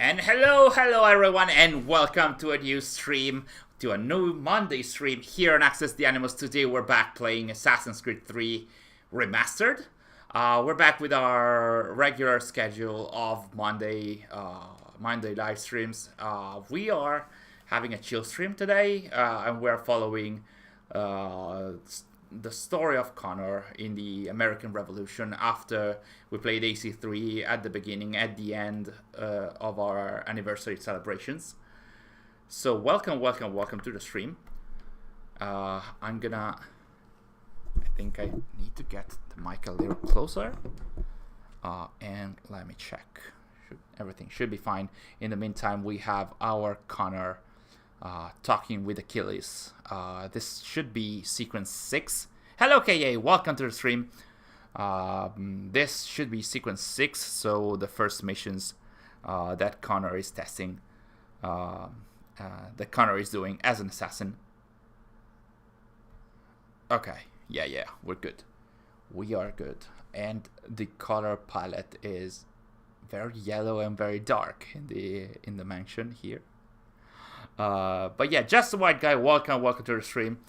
And hello everyone, and welcome to a new stream, to a new Monday stream here on Access the Animals. Today we're back playing Assassin's Creed 3 Remastered. We're back with our regular schedule of Monday live streams. We are having a chill stream today, and we're following the story of Connor in the American Revolution after we played AC3 at the beginning, at the end of our anniversary celebrations. So welcome to the stream. I think I need to get the mic a little closer. And let me check. Everything should be fine. In the meantime, we have our Connor talking with Achilles. This should be sequence 6. Hello KA, welcome to the stream. This should be sequence 6, so the first missions that Connor is testing, that Connor is doing as an assassin. Okay, yeah, we're good. We are good. And the color palette is very yellow and very dark in the mansion here. But yeah, just the white guy. Welcome to the stream.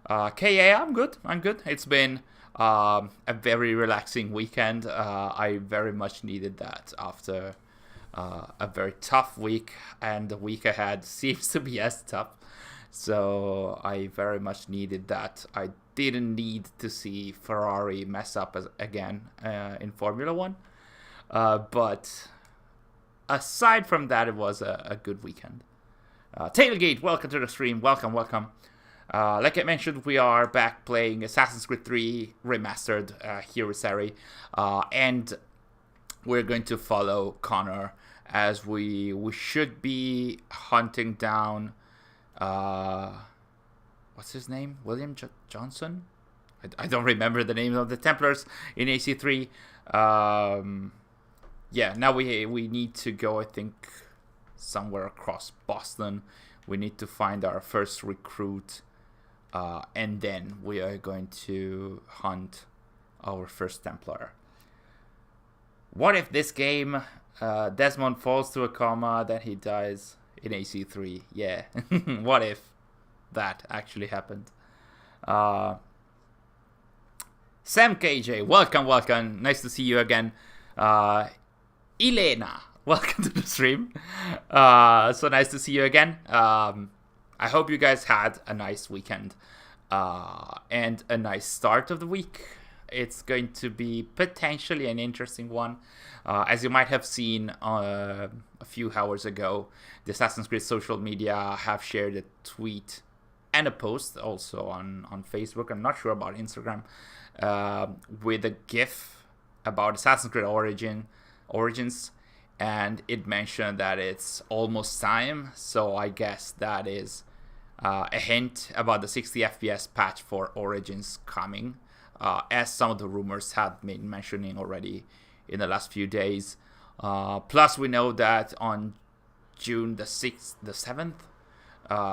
KA, I'm good. It's been a very relaxing weekend. I very much needed that after a very tough week, and the week ahead seems to be as tough. So I very much needed that. I didn't need to see Ferrari mess up again in Formula 1. But aside from that, it was a good weekend. Tailgate, welcome to the stream. Welcome. Like I mentioned, we are back playing Assassin's Creed 3 Remastered here with Sary. And we're going to follow Connor as we should be hunting down... what's his name? William Johnson? I don't remember the name of the Templars in AC3. Yeah, now we need to go, I think, somewhere across Boston. We need to find our first recruit, and then we are going to hunt our first Templar. What if this game, Desmond falls to a coma, then he dies in AC3? Yeah, what if that actually happened? Sam KJ, welcome. Nice to see you again. Elena, welcome to the stream. So nice to see you again. I hope you guys had a nice weekend and a nice start of the week. It's going to be potentially an interesting one. As you might have seen a few hours ago, the Assassin's Creed social media have shared a tweet and a post also on Facebook. I'm not sure about Instagram, with a GIF about Assassin's Creed Origins, and it mentioned that it's almost time. So I guess that is a hint about the 60 FPS patch for Origins coming, as some of the rumors have been mentioning already in the last few days. Plus, we know that on June the 7th,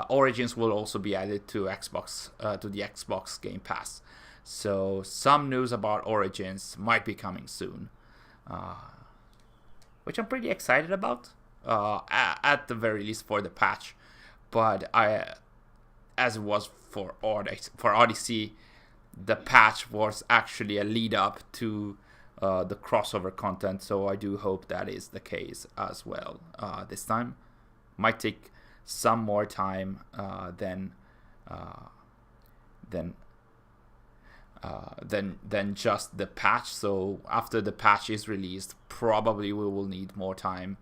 Origins will also be added to Xbox, to the Xbox Game Pass. So some news about Origins might be coming soon, which I'm pretty excited about, at the very least for the patch. But as it was for Odyssey, the patch was actually a lead up to the crossover content. So I do hope that is the case as well this time. Might take some more time than just the patch. So after the patch is released, probably we will need more time.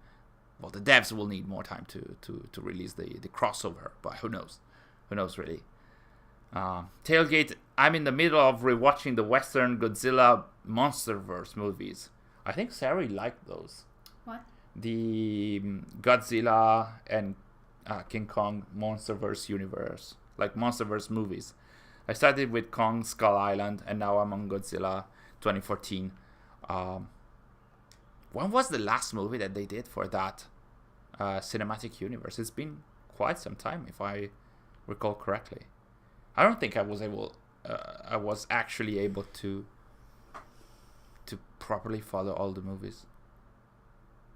Well, the devs will need more time to release the crossover, but who knows really. Tailgate, I'm in the middle of rewatching the Western Godzilla Monsterverse movies. I think Sary liked those. What? The Godzilla and King Kong Monsterverse universe, like Monsterverse movies. I started with Kong Skull Island, and now I'm on Godzilla 2014. When was the last movie that they did for that cinematic universe? It's been quite some time, if I recall correctly. I don't think I was actually able to properly follow all the movies.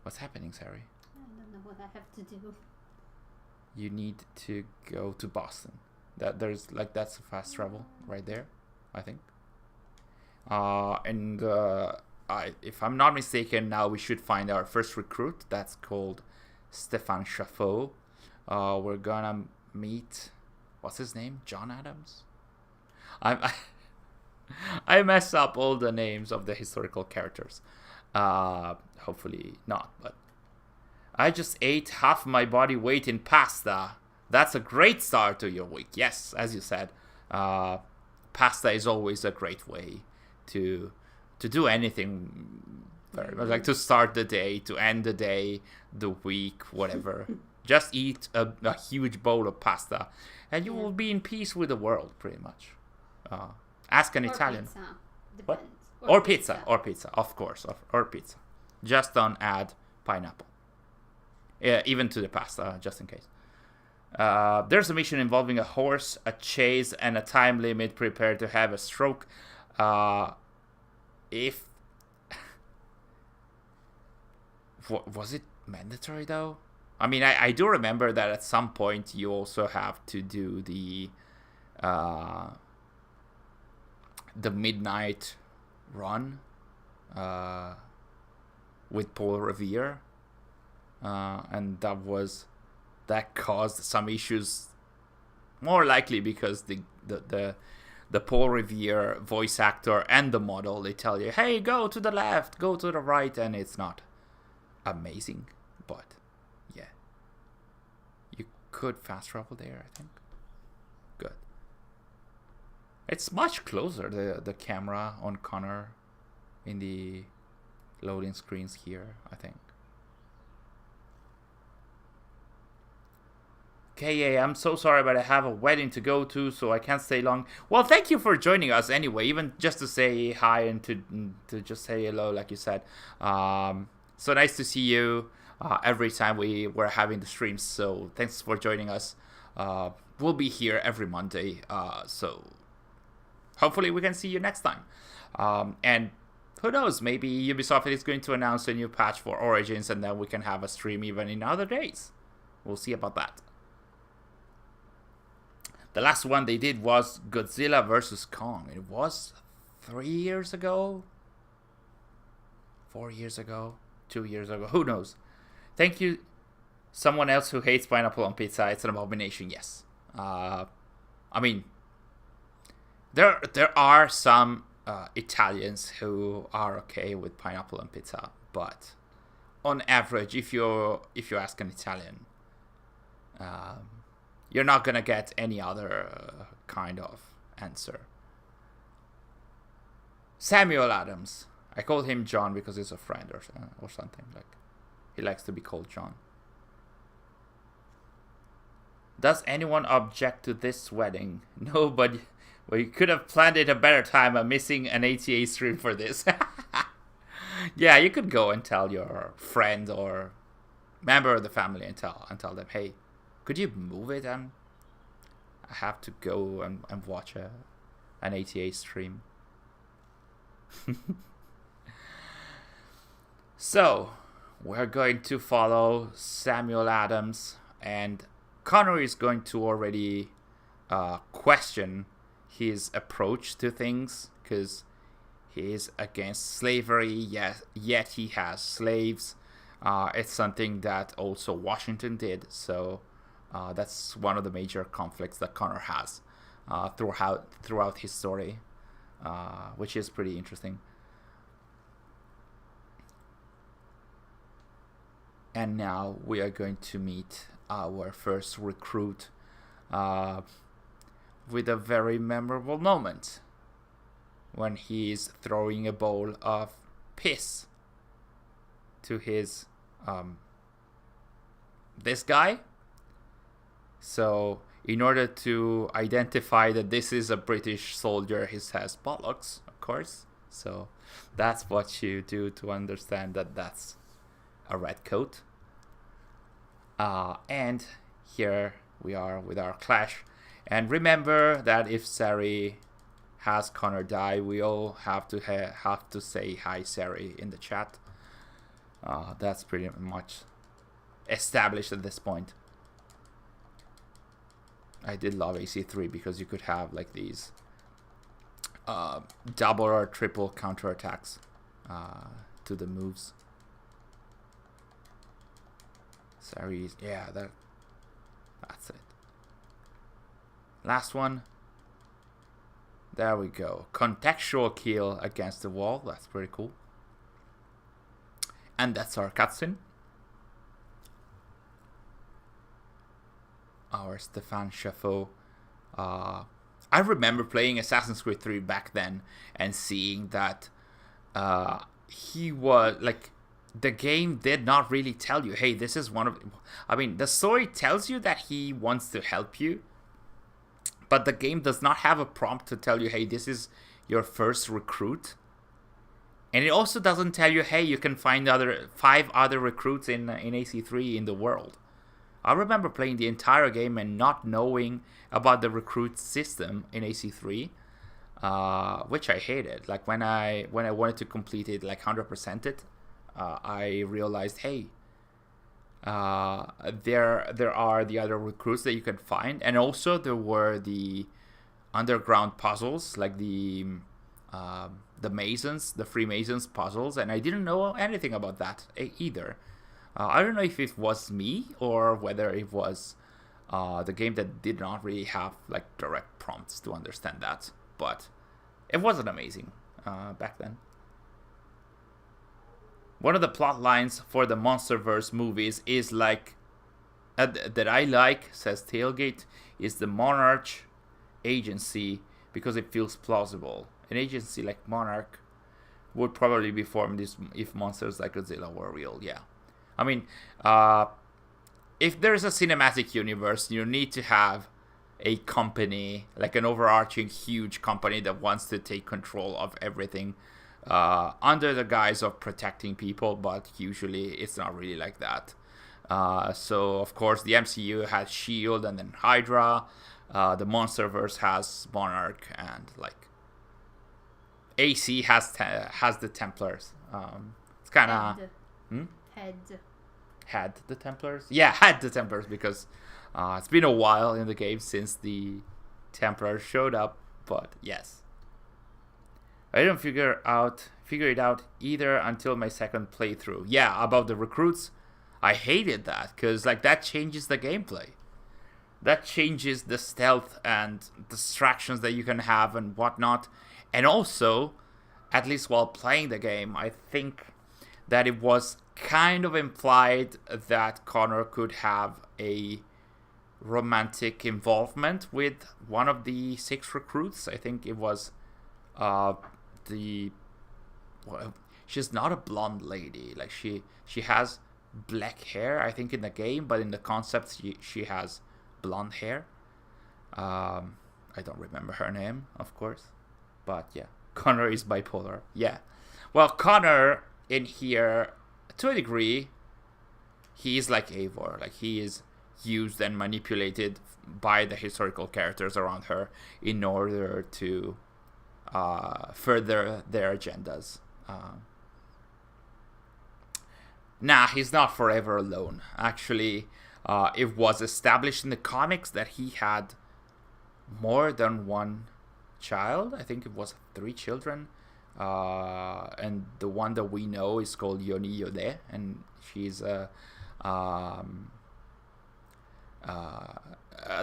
What's happening, Sary? I don't know. what I have to do. You need to go to Boston. That's a fast travel right there, I think. If I'm not mistaken, now we should find our first recruit. That's called Stefan Chaffeau. We're gonna meet. What's his name? John Adams. I mess up all the names of the historical characters. Hopefully not, but I just ate half my body weight in pasta. That's a great start to your week. Yes, as you said, pasta is always a great way to do anything. Very much like to start the day, to end the day, the week, whatever. Just eat a huge bowl of pasta, and you will be in peace with the world, pretty much. Ask an Italian. Pizza. What? Or pizza. Of course, or pizza. Just don't add pineapple. Even to the pasta, just in case. There's a mission involving a horse, a chase, and a time limit. Prepare to have a stroke. If was it mandatory though? I mean, I do remember that at some point you also have to do the midnight run with Paul Revere, and that caused some issues. More likely because the Paul Revere voice actor and the model, they tell you, hey, go to the left, go to the right, and it's not amazing, but yeah, you could fast travel there, I think. Good. It's much closer, the camera on Connor in the loading screens here, I think. Okay, I'm so sorry, but I have a wedding to go to, so I can't stay long. Well, thank you for joining us anyway, even just to say hi and to just say hello, like you said. So nice to see you every time we're having the streams, so thanks for joining us. We'll be here every Monday, so hopefully we can see you next time. And who knows, maybe Ubisoft is going to announce a new patch for Origins, and then we can have a stream even in other days. We'll see about that. The last one they did was Godzilla vs. Kong. It was 3 years ago? 4 years ago? 2 years ago? Who knows? Thank you. Someone else who hates pineapple on pizza. It's an abomination, yes. I mean, there are some Italians who are okay with pineapple on pizza, but on average, if you ask an Italian, you're not gonna get any other kind of answer. Samuel Adams. I called him John because he's a friend or something. Like, he likes to be called John. Does anyone object to this wedding? Nobody. Well, you could have planned it a better time. I'm missing an ATA stream for this. Yeah, you could go and tell your friend or member of the family and tell them, hey, could you move it? I have to go and watch an ATA stream. So, we're going to follow Samuel Adams, and Connor is going to already question his approach to things, because he is against slavery, yet he has slaves. It's something that also Washington did, so that's one of the major conflicts that Connor has throughout his story, which is pretty interesting. And now we are going to meet our first recruit with a very memorable moment when he's throwing a bowl of piss to his this guy. So in order to identify that this is a British soldier, he says bollocks, of course. So that's what you do to understand that that's a red coat. And here we are with our clash. And remember that if Sary has Connor die, we all have to say hi Sary in the chat. That's pretty much established at this point. I did love AC3 because you could have like these double or triple counterattacks to the moves. Sary, yeah, that's it. Last one. There we go. Contextual kill against the wall. That's pretty cool. And that's our cutscene. Our Stefan Chaffeau. I remember playing Assassin's Creed 3 back then and seeing that he was like, the game did not really tell you, hey, this is one of, I mean, the story tells you that he wants to help you, but the game does not have a prompt to tell you, hey, this is your first recruit. And it also doesn't tell you, hey, you can find 5 other recruits in AC3 in the world. I remember playing the entire game and not knowing about the recruit system in AC3, which I hated. Like when I wanted to complete it, like 100% it, I realized, hey, there are the other recruits that you can find, and also there were the underground puzzles, like the Masons, the Freemasons puzzles, and I didn't know anything about that either. I don't know if it was me or whether it was the game that did not really have like direct prompts to understand that, but it wasn't amazing back then. One of the plot lines for the Monsterverse movies is like that I like, says Tailgate, is the Monarch agency because it feels plausible. An agency like Monarch would probably be formed if monsters like Godzilla were real. Yeah. I mean, if there's a cinematic universe, you need to have a company, like an overarching huge company that wants to take control of everything under the guise of protecting people, but usually it's not really like that. So, of course, the MCU has S.H.I.E.L.D. and then Hydra. The Monsterverse has Monarch, and like AC has the Templars. It's kind of... Had the Templars? Yeah, had the Templars, because it's been a while in the game since the Templars showed up, but yes. I didn't figure it out either until my second playthrough. Yeah, about the recruits, I hated that, because like that changes the gameplay. That changes the stealth and distractions that you can have and whatnot. And also, at least while playing the game, I think that it was kind of implied that Connor could have a romantic involvement with one of the 6 recruits. I think it was she's not a blonde lady. Like she has black hair, I think, in the game, but in the concept she has blonde hair. I don't remember her name, of course, but yeah, Connor is bipolar. Yeah, well, Connor in here, to a degree, he is like Eivor. Like, he is used and manipulated by the historical characters around her in order to further their agendas. Nah, he's not forever alone. Actually, it was established in the comics that he had more than one child. I think it was 3 children. And the one that we know is called Yoni Yode, and she's a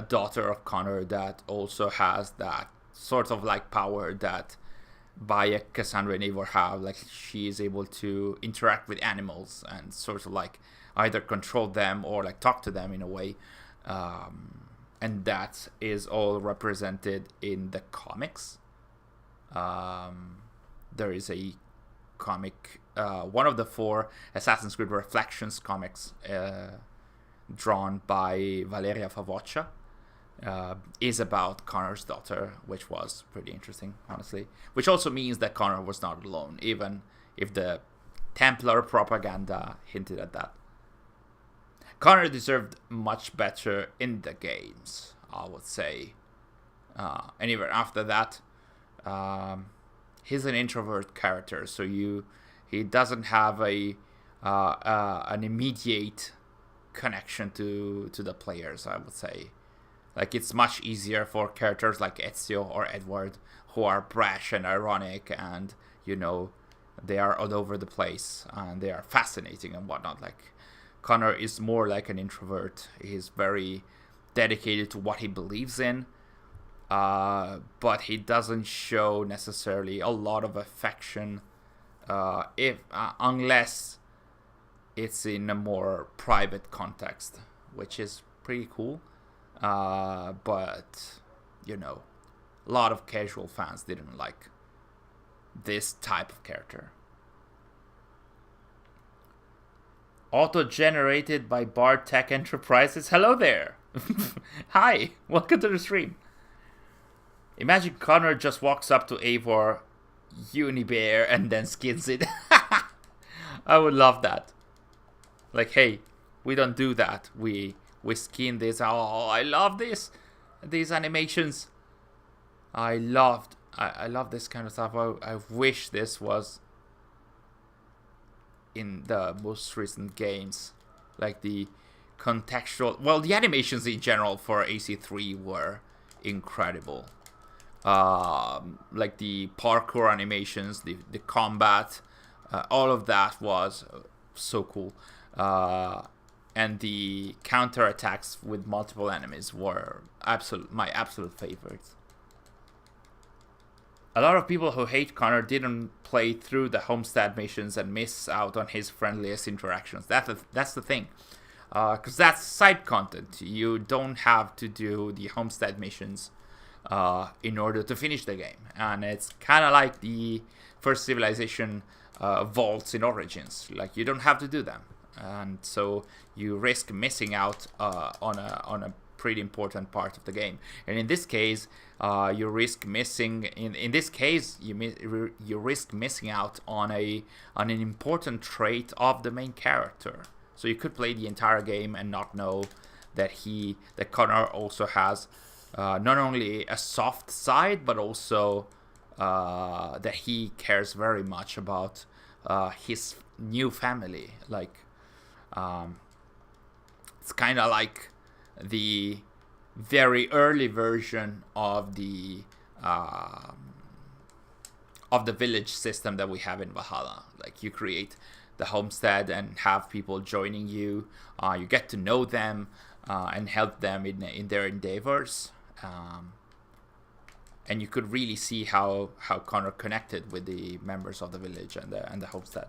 daughter of Connor that also has that sort of like power that Bayek, Cassandra, and Eivor have. Like, she is able to interact with animals and sort of like either control them or like talk to them in a way. And that is all represented in the comics. There is a comic, one of the 4 Assassin's Creed Reflections comics drawn by Valeria Favoccia, is about Connor's daughter, which was pretty interesting, honestly. Which also means that Connor was not alone, even if the Templar propaganda hinted at that. Connor deserved much better in the games, I would say. And even after that, he's an introvert character, so he doesn't have an immediate connection to the players, I would say. Like, it's much easier for characters like Ezio or Edward, who are brash and ironic, and, you know, they are all over the place, and they are fascinating and whatnot. Like, Connor is more like an introvert. He's very dedicated to what he believes in, but he doesn't show necessarily a lot of affection, unless it's in a more private context, which is pretty cool. But, you know, a lot of casual fans didn't like this type of character. Auto-generated by Bard Tech Enterprises. Hello there. Hi, welcome to the stream. Imagine Connor just walks up to Eivor, Unibear, and then skins it. I would love that. Like, hey, we don't do that. We skin this. Oh, I love this. These animations. I love this kind of stuff. I wish this was in the most recent games. Like the contextual... Well, the animations in general for AC3 were incredible. Like the parkour animations, the combat, all of that was so cool. And the counter attacks with multiple enemies were my absolute favorites. A lot of people who hate Connor didn't play through the Homestead missions and miss out on his friendliest interactions. That's the thing. Because that's side content. You don't have to do the Homestead missions in order to finish the game. And it's kind of like the first Civilization vaults in Origins. Like, you don't have to do them. And so you risk missing out on a pretty important part of the game. And in this case, you risk missing. In this case, you risk missing out on an important trait of the main character. So you could play the entire game and not know that Connor also has not only a soft side, but also that he cares very much about his new family. Like, it's kind of like the very early version of the village system that we have in Valhalla. Like, you create the homestead and have people joining you. You get to know them and help them in their endeavors. And you could really see how Connor connected with the members of the village and the homestead.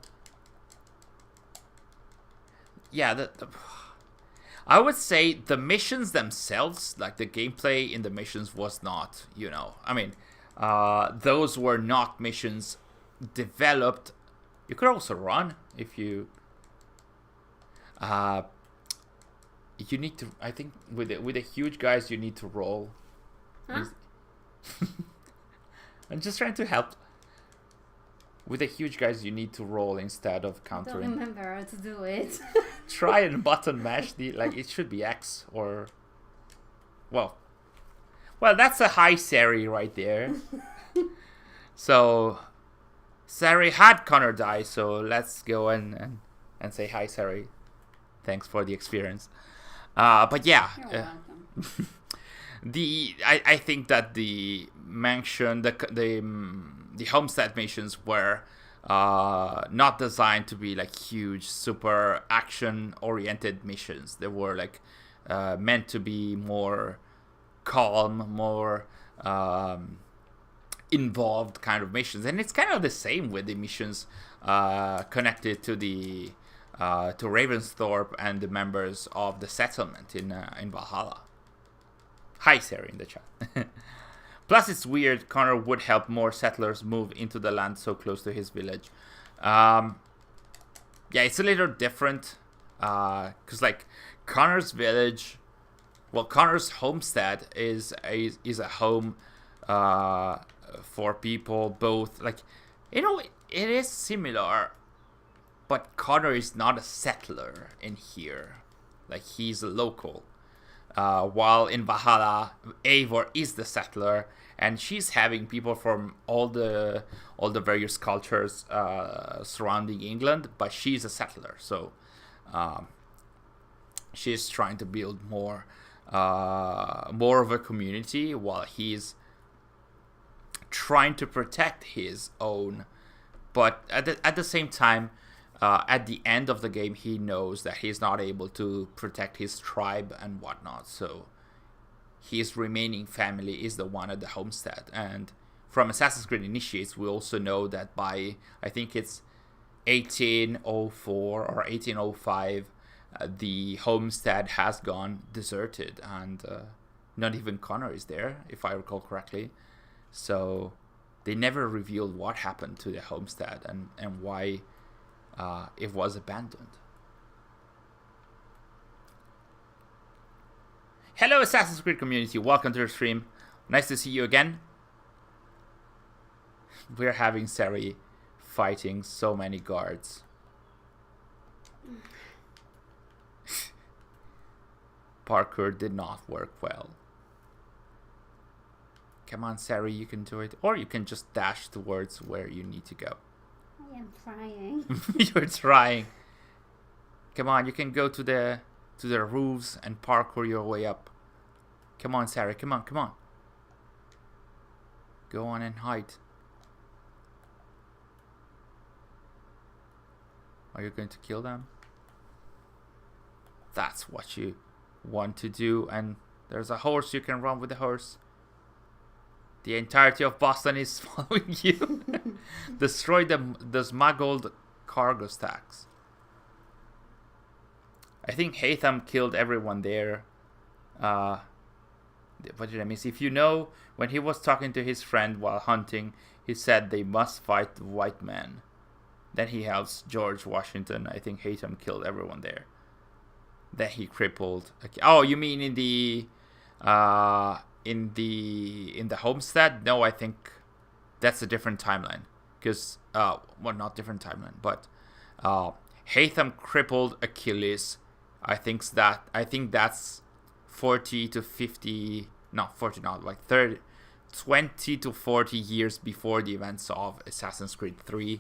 Yeah, I would say the missions themselves, like the gameplay in the missions was not, I mean, those were not missions developed. You could also run if you need to, I think with the huge guys you need to roll. Huh? I'm just trying to help. With the huge guys, you need to roll instead of countering. I don't remember how to do it. Try and button mash it should be X or... Well, that's a hi Sary right there. So, Sary had Connor die, so let's go and say hi Sary. Thanks for the experience. But yeah. You're welcome. I think that the mansion, the homestead missions were not designed to be like huge, super action-oriented missions. They were like meant to be more calm, more involved kind of missions. And it's kind of the same with the missions connected to to Ravensthorpe and the members of the settlement in Valhalla. Hi, Sary in the chat. Plus, it's weird. Connor would help more settlers move into the land so close to his village. Yeah, it's a little different. Because, like, Connor's village... Well, Connor's homestead is a home for people both... Like, it is similar. But Connor is not a settler in here. Like, he's a local. While in Valhalla, Eivor is the settler, and she's having people from all the various cultures surrounding England, but she's a settler. So she's trying to build more of a community, while he's trying to protect his own. But at the same time, at the end of the game, he knows that he's not able to protect his tribe and whatnot. So his remaining family is the one at the homestead. And from Assassin's Creed Initiates, we also know that by, I think it's 1804 or 1805, the homestead has gone deserted, and not even Connor is there, if I recall correctly. So they never revealed what happened to the homestead and why it was abandoned. Hello, Assassin's Creed community. Welcome to the stream. Nice to see you again. We're having Sary fighting so many guards. Parkour did not work well. Come on, Sary, you can do it. Or you can just dash towards where you need to go. I am trying. You're trying. Come on, you can go to the roofs and parkour your way up. Come on, Sary, come on, come on. Go on and hide. Are you going to kill them? That's what you want to do. And there's a horse, you can run with the horse. The entirety of Boston is following you. Destroy the smuggled cargo stacks. I think Hatham killed everyone there. What did I miss? If you know, when he was talking to his friend while hunting, he said they must fight the white man. Then he helps George Washington. I think Hatham killed everyone there. Then he crippled. Oh, you mean in the homestead? No, I think that's a different timeline. Because well, not different timeline, but Hatham crippled Achilles. I think that's 40 to 50. Not 40, not like 30, 20 to 40 years before the events of Assassin's Creed 3.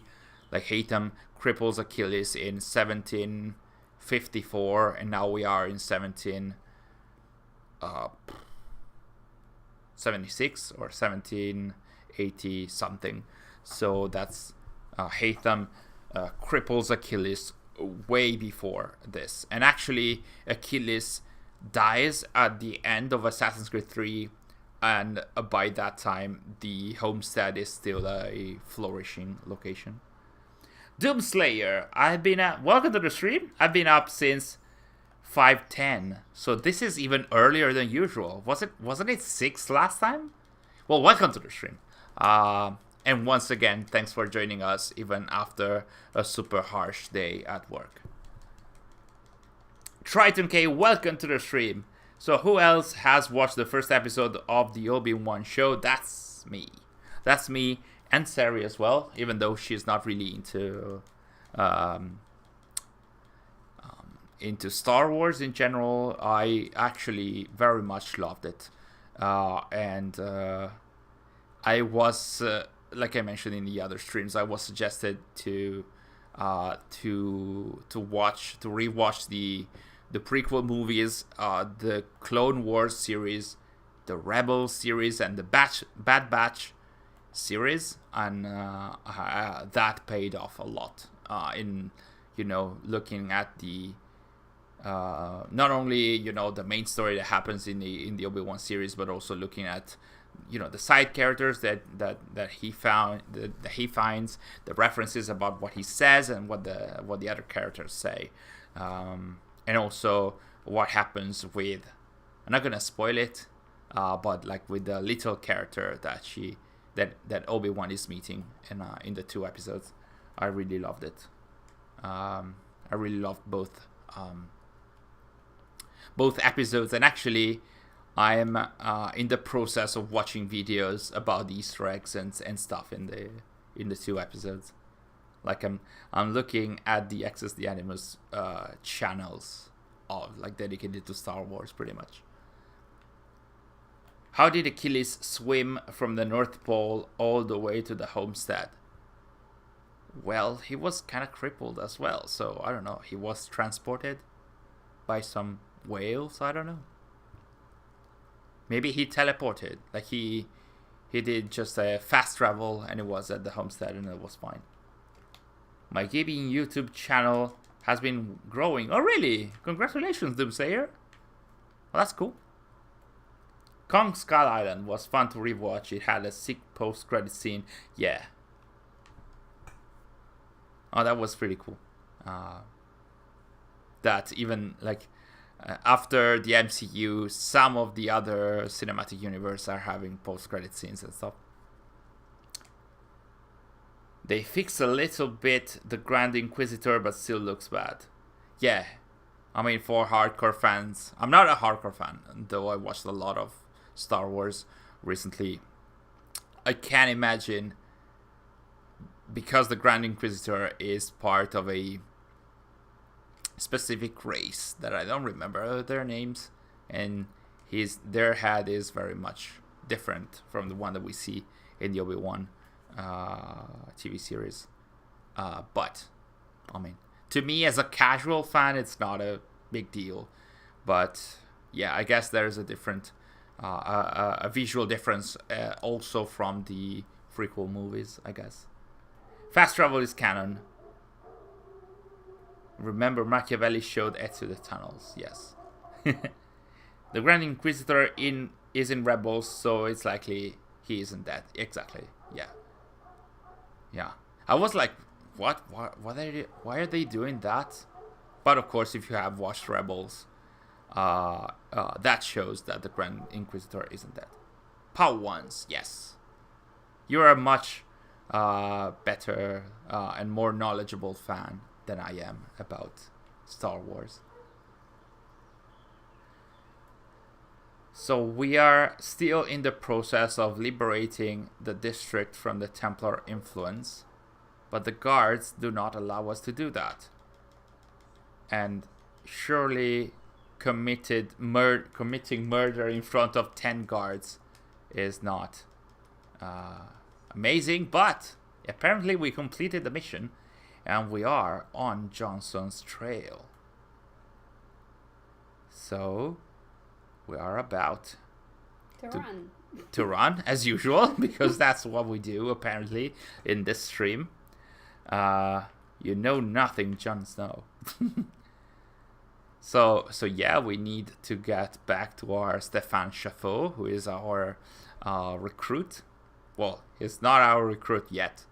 Like Hatham cripples Achilles in 1754, and now we are in 1776 or 1780 something. So that's Hatham cripples Achilles way before this. And actually, Achilles dies at the end of Assassin's Creed 3, and by that time, the homestead is still a flourishing location. Doomslayer, welcome to the stream. I've been up since 5:10, so this is even earlier than usual. Wasn't it 6 last time? Well, welcome to the stream. And once again, thanks for joining us even after a super harsh day at work. Triton K, welcome to the stream. So who else has watched the first episode of the Obi-Wan show? That's me. That's me. And Sary as well, even though she's not really into Star Wars in general. I actually very much loved it, and I was like I mentioned in the other streams, I was suggested to rewatch the prequel movies, the Clone Wars series, the Rebel series, and the Bad Batch series, and that paid off a lot in looking at the not only the main story that happens in the Obi-Wan series, but also looking at the side characters that he finds, the references about what he says and what the other characters say, and also what happens with, I'm not gonna spoil it, but like with the little character that Obi-Wan is meeting in the 2 episodes. I really loved it. I really loved both episodes, and actually I am in the process of watching videos about the Easter eggs and stuff in the 2 episodes. Like I'm looking at the Access the Animus channels of like dedicated to Star Wars pretty much. How did Achilles swim from the North Pole all the way to the homestead? Well, he was kind of crippled as well, so I don't know. He was transported. by some whales. I don't know. Maybe he teleported. Like he did just a fast travel and it was at the homestead and it was fine. My gaming YouTube channel has been growing. Oh, really? Congratulations, Doomsayer. Well, that's cool. Kong Skull Island was fun to rewatch. It had a sick post-credit scene. Yeah. Oh, that was pretty cool. That even, like, after the MCU, some of the other cinematic universe are having post-credit scenes and stuff. They fix a little bit the Grand Inquisitor, but still looks bad. Yeah. I mean, for hardcore fans. I'm not a hardcore fan, though I watched a lot of Star Wars recently. I can't imagine, because the Grand Inquisitor is part of a specific race that I don't remember their names, and their head is very much different from the one that we see in the Obi-Wan TV series. But I mean, to me as a casual fan, it's not a big deal. But yeah, I guess there's a different a visual difference also from the prequel movies, I guess. Fast travel is canon. Remember, Machiavelli showed Ezio the tunnels. Yes. The Grand Inquisitor is in Rebels, so it's likely he isn't dead. Exactly. Yeah. Yeah. I was like, what? Why are they doing that? But of course, if you have watched Rebels, that shows that the Grand Inquisitor isn't dead. Pow ones, yes. You're a much better and more knowledgeable fan than I am about Star Wars. So we are still in the process of liberating the district from the Templar influence, but the guards do not allow us to do that. And surely committing murder in front of 10 guards is not amazing, but apparently we completed the mission and we are on Johnson's trail. So we are about to run as usual, because that's what we do apparently in this stream. You know nothing, Jon Snow. So yeah, we need to get back to our Stefan Chaffeau, who is our recruit. Well, he's not our recruit yet,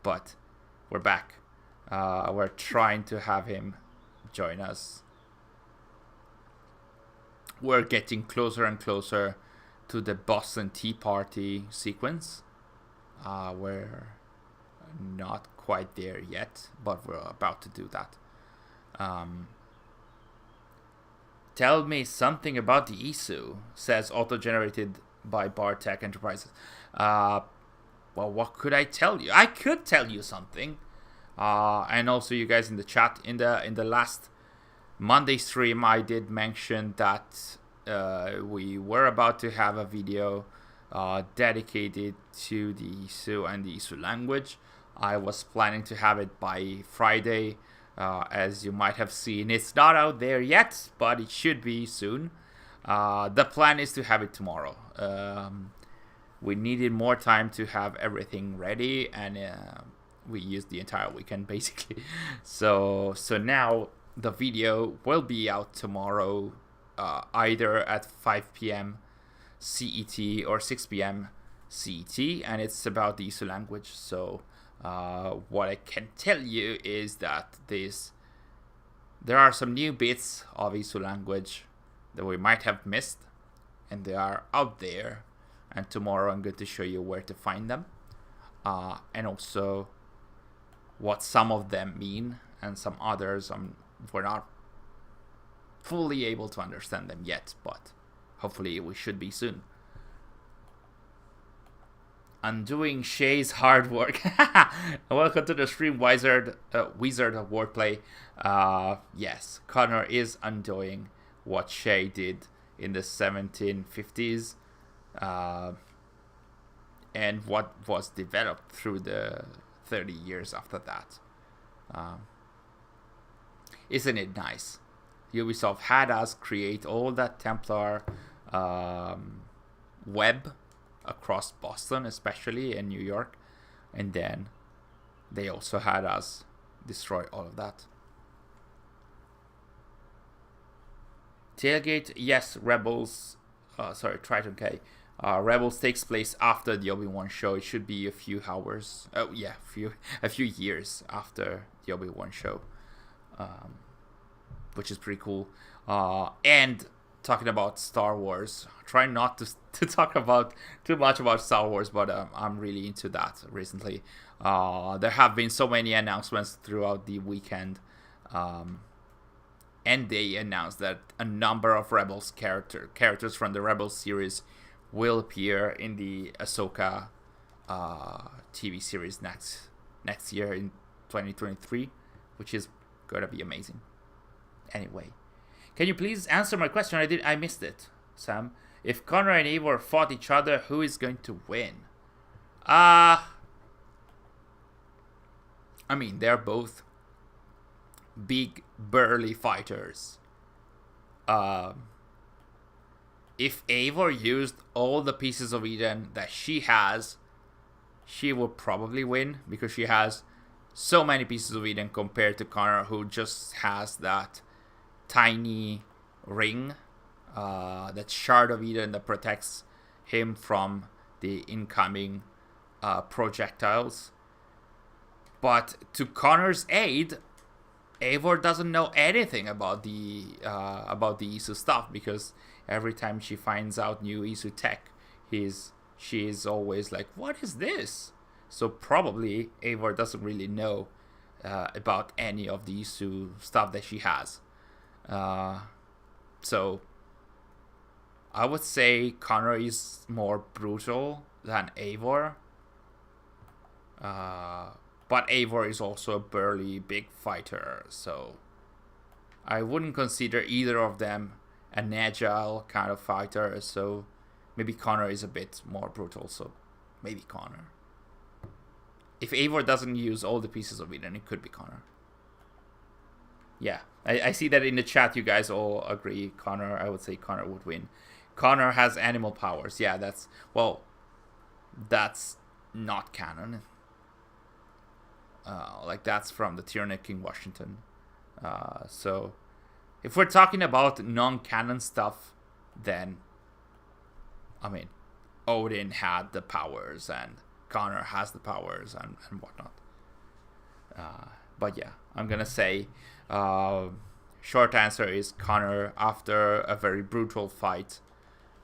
but we're back. We're trying to have him join us. We're getting closer and closer to the Boston Tea Party sequence. We're not quite there yet, but we're about to do that. Tell me something about the ISU, says auto-generated by Bartek Enterprises. Well, what could I tell you? I could tell you something. And also you guys in the chat, in the last Monday stream, I did mention that we were about to have a video dedicated to the ISU and the ISU language. I was planning to have it by Friday. As you might have seen, it's not out there yet, but it should be soon. The plan is to have it tomorrow. We needed more time to have everything ready, and we used the entire weekend basically. So now the video will be out tomorrow, either at 5 p.m. CET or 6 p.m. CET, and it's about the ISU language. So what I can tell you is that there are some new bits of ISU language that we might have missed, and they are out there, and tomorrow I'm going to show you where to find them, and also what some of them mean, and some others we're not fully able to understand them yet, but hopefully we should be soon. Undoing Shay's hard work. Welcome to the stream, Wizard of Wordplay. Yes, Connor is undoing what Shay did in the 1750s, and what was developed through the 30 years after that. Isn't it nice? Ubisoft had us create all that Templar web across Boston, especially in New York, and then they also had us destroy all of that. Tailgate, yes. Rebels, Triton K. Rebels takes place after the Obi-Wan show. It should be a few hours. Oh yeah, a few years after the Obi-Wan show, which is pretty cool. And talking about Star Wars, try not to talk about too much about Star Wars, but I'm really into that recently. There have been so many announcements throughout the weekend, and they announced that a number of Rebels characters from the Rebels series will appear in the Ahsoka TV series next year in 2023, which is gonna be amazing. Anyway, can you please answer my question? I missed it, Sam. If Connor and Eivor fought each other, who is going to win? I mean, they're both big, burly fighters. If Eivor used all the pieces of Eden that she has, she will probably win, because she has so many pieces of Eden compared to Connor, who just has that tiny ring, that shard of Eden that protects him from the incoming projectiles. But to Connor's aid, Eivor doesn't know anything about the Isu stuff, because every time she finds out new Isu tech, she is always like, "What is this?" So probably Eivor doesn't really know about any of the Isu stuff that she has. So I would say Connor is more brutal than Eivor. But Eivor is also a burly, big fighter, so I wouldn't consider either of them an agile kind of fighter, so maybe Connor is a bit more brutal, so maybe Connor. If Eivor doesn't use all the pieces of Eden, it could be Connor. Yeah, I see that in the chat you guys all agree Connor. I would say Connor would win. Connor has animal powers. Yeah, that's not canon. That's from the Tyrannic King Washington. So if we're talking about non-canon stuff, then I mean, Odin had the powers and Connor has the powers and whatnot. But yeah, I'm gonna say short answer is Connor after a very brutal fight,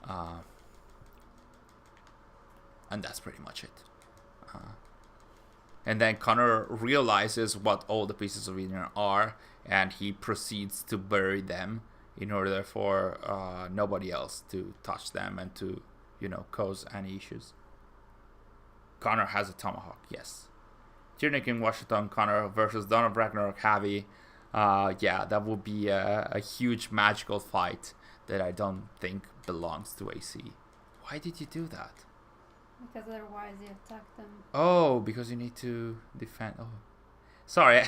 and that's pretty much it. And then Connor realizes what all the pieces of Eden are, and he proceeds to bury them in order for nobody else to touch them and to, cause any issues. Connor has a tomahawk, yes. Tyrannic in Washington, Connor versus Dawn of Ragnarok, Javi. Yeah, that would be a huge magical fight that I don't think belongs to AC. Why did you do that? Because otherwise you attack them. Oh, because you need to defend. Oh, sorry.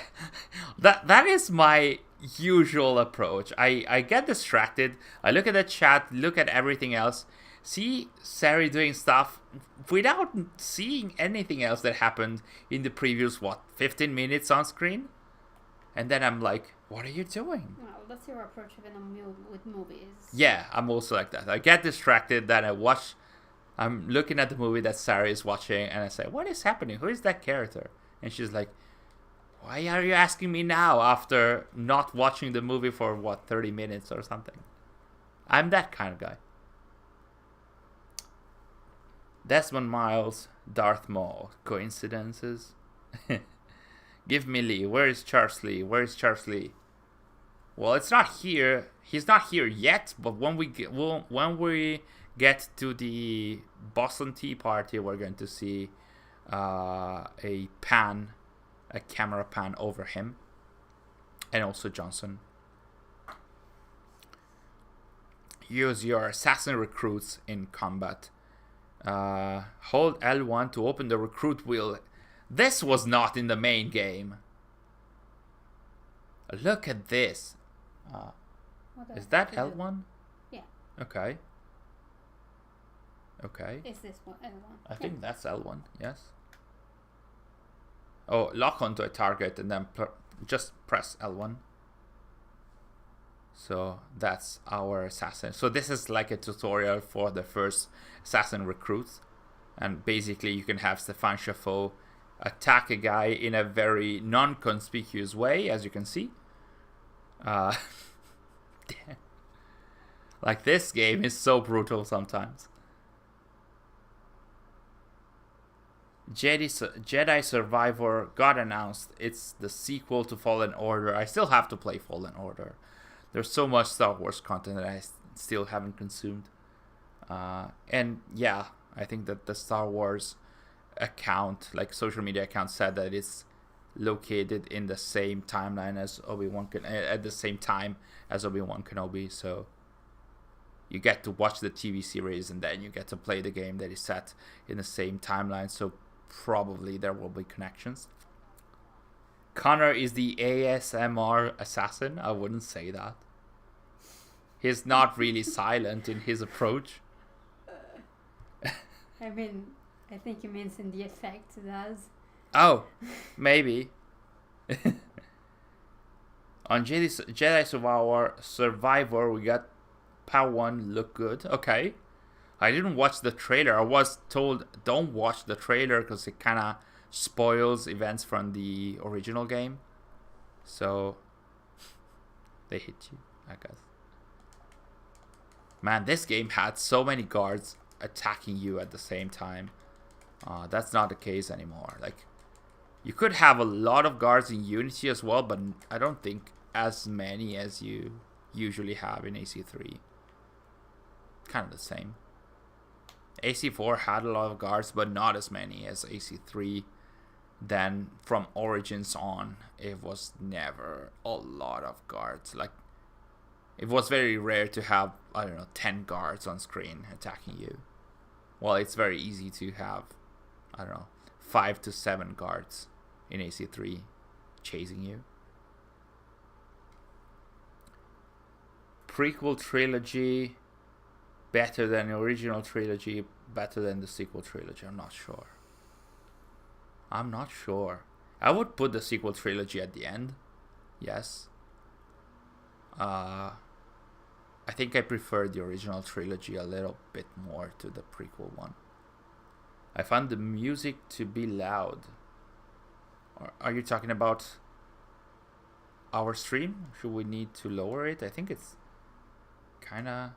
that is my usual approach. I get distracted. I look at the chat, look at everything else, see Sary doing stuff without seeing anything else that happened in the previous 15 minutes on screen, and then I'm like, what are you doing? Well, that's your approach even with movies. Yeah, I'm also like that. I get distracted, then I'm looking at the movie that Sary is watching, and I say, what is happening? Who is that character? And she's like, why are you asking me now after not watching the movie for, 30 minutes or something? I'm that kind of guy. Desmond Miles, Darth Maul. Coincidences? Give me Lee. Where is Charles Lee? Well, it's not here. He's not here yet, but when we get to the Boston Tea Party, we're going to see a camera pan over him, and also Johnson. Use your assassin recruits in combat. Hold L1 to open the recruit wheel. This was not in the main game. Look at this. What Is else that to do? L1? Yeah. Okay. Okay. Is this one L1? I think that's L1, yes. Oh, lock onto a target and then just press L1. So that's our assassin. So this is like a tutorial for the first assassin recruits. And basically you can have Stefan Chaffeau attack a guy in a very non-conspicuous way, as you can see. Like, this game is so brutal sometimes. Jedi Survivor got announced. It's the sequel to Fallen Order. I still have to play Fallen Order. There's so much Star Wars content that I still haven't consumed. And yeah, I think that the Star Wars account, like social media account, said that it's located in the same timeline as Obi-Wan at the same time as Obi-Wan Kenobi. So you get to watch the TV series and then you get to play the game that is set in the same timeline. So probably there will be connections. Connor is the ASMR assassin. I wouldn't say that. He's not really silent in his approach. I mean, I think he means in the effect it does. Oh, maybe. On Jedi Survivor, we got Padawan look good. Okay. I didn't watch the trailer. I was told don't watch the trailer because it kind of spoils events from the original game. So they hit you, I guess. Man, this game had so many guards attacking you at the same time. That's not the case anymore. Like, you could have a lot of guards in Unity as well, but I don't think as many as you usually have in AC3. Kind of the same. AC4 had a lot of guards, but not as many as AC3. Then from Origins on, it was never a lot of guards. Like, it was very rare to have, 10 guards on screen attacking you. Well, it's very easy to have, 5 to 7 guards in AC3 chasing you. Prequel trilogy, better than the original trilogy, better than the sequel trilogy. I'm not sure. I would put the sequel trilogy at the end. Yes. I think I prefer the original trilogy a little bit more to the prequel one. I found the music to be loud. Are you talking about our stream? Should we need to lower it? I think it's kind of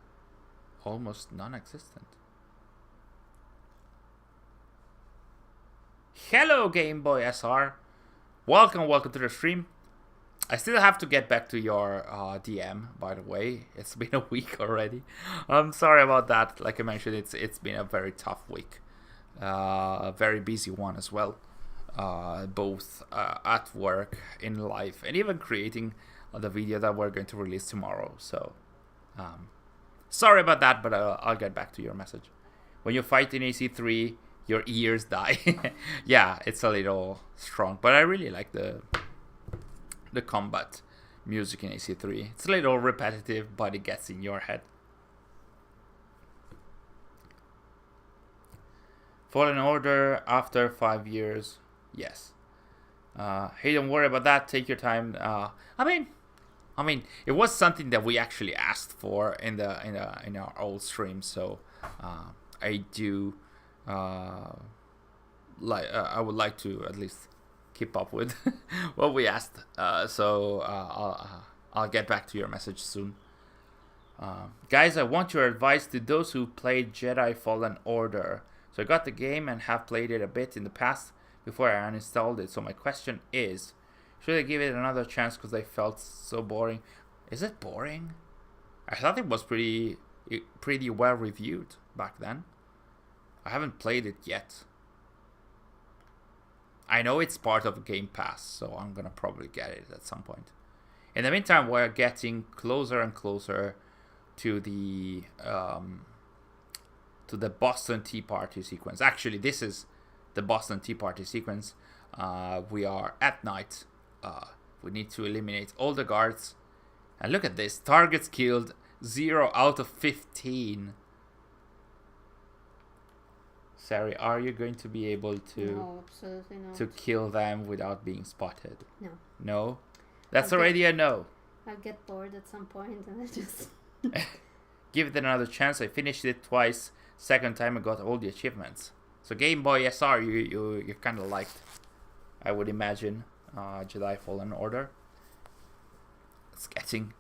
almost non-existent. Hello, Game Boy SR. Welcome to the stream. I still have to get back to your DM, by the way. It's been a week already. I'm sorry about that. Like I mentioned, it's been a very tough week. A very busy one as well. Both at work, in life, and even creating the video that we're going to release tomorrow. So, sorry about that, but I'll get back to your message. When you fight in AC3, your ears die. Yeah, it's a little strong, but I really like the combat music in AC3. It's a little repetitive, but it gets in your head. Fallen Order after 5 years, yes. Hey, don't worry about that. Take your time. I mean, it was something that we actually asked for in our old stream. So I do I would like to at least keep up with what we asked. So I'll get back to your message soon. Guys, I want your advice to those who played Jedi Fallen Order. So I got the game and have played it a bit in the past before I uninstalled it. So my question is, should I give it another chance because I felt so boring? Is it boring? I thought it was pretty well reviewed back then. I haven't played it yet. I know it's part of Game Pass, so I'm gonna probably get it at some point. In the meantime, we're getting closer and closer to the Boston Tea Party sequence. Actually, this is the Boston Tea Party sequence. We are at night. We need to eliminate all the guards And look at this. Targets killed 0 out of 15. Sary, are you going to be able to... No, absolutely not. To kill them without being spotted? No. No? That's already a no. I'll get bored at some point and I just... Give it another chance. I finished it twice. Second time I got all the achievements. So Game Boy SR you kind of liked, I would imagine. Jedi Fallen Order. It's getting...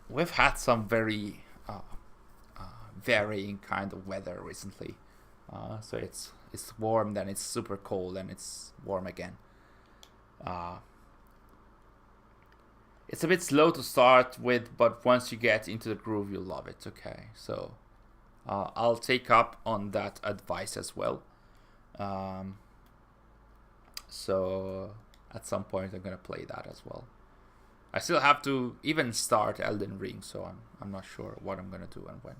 We've had some very varying kind of weather recently. So it's warm, then it's super cold, then it's warm again. It's a bit slow to start with, but once you get into the groove, you'll love it. Okay, so I'll take up on that advice as well. So at some point, I'm gonna play that as well. I still have to even start Elden Ring, so I'm not sure what I'm gonna do and when.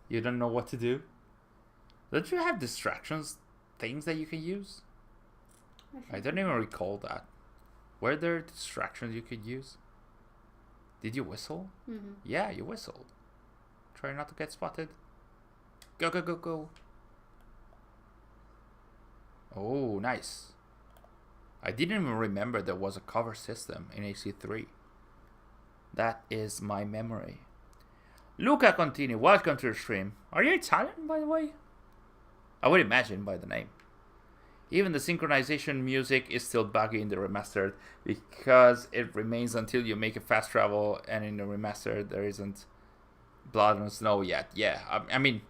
You don't know what to do? Don't you have distractions, things that you can use? I don't even recall that. Were there distractions you could use? Did you whistle? Mm-hmm. Yeah, you whistled. Try not to get spotted. Go, go, go, go. Oh, nice. I didn't even remember there was a cover system in AC3. That is my memory. Luca Contini, welcome to the stream. Are you Italian, by the way? I would imagine by the name. Even the synchronization music is still buggy in the Remastered because it remains until you make a fast travel, and in the Remastered there isn't blood and snow yet. Yeah, I mean,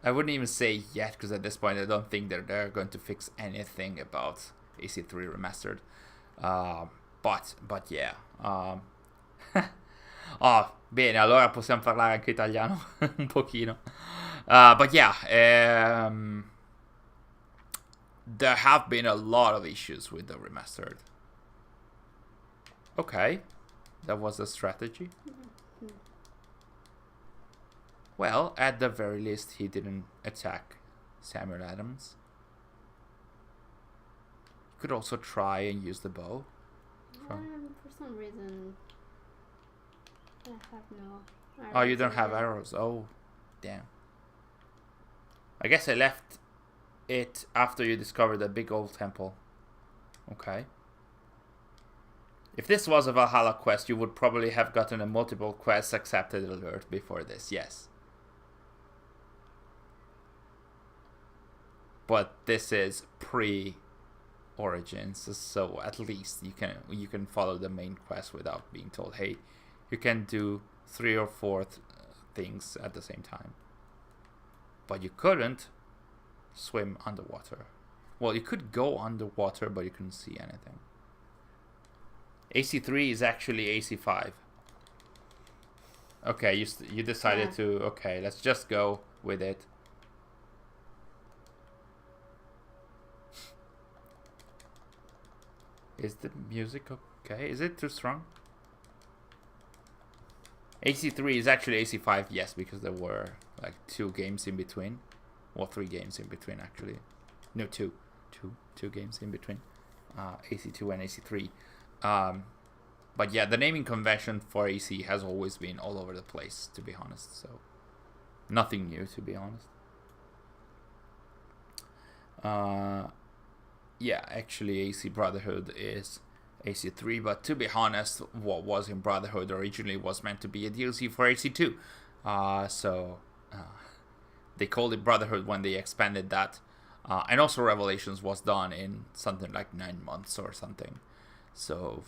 I wouldn't even say yet because at this point I don't think they're going to fix anything about AC3 Remastered. But yeah. Oh, bene, allora possiamo parlare anche italiano un pochino. But yeah, there have been a lot of issues with the Remastered. Okay, that was a strategy. Mm-hmm. Well, at the very least, he didn't attack Samuel Adams. You could also try and use the bow. For some reason, I have no arrows. Oh, you don't have arrows. Oh, damn. I guess I left it after you discovered the big old temple. Okay. If this was a Valhalla quest, you would probably have gotten a multiple quests accepted alert before this, yes. But this is pre-Origins, so at least you can follow the main quest without being told, hey, you can do 3 or 4 things at the same time. But you couldn't swim underwater. Well, you could go underwater, but you couldn't see anything. AC3 is actually AC5. Okay, you decided to... Okay, let's just go with it. Is the music okay? Is it too strong? AC3 is actually AC5, yes, because there were like 2 games in between. Well, 3 games in between, actually. No, 2 games in between. AC2 and AC3. But yeah, the naming convention for AC has always been all over the place, to be honest. So, nothing new, to be honest. Yeah, actually, AC Brotherhood is AC3, but to be honest, what was in Brotherhood originally was meant to be a DLC for AC2. They called it Brotherhood when they expanded that. And also Revelations was done in something like 9 months or something. So,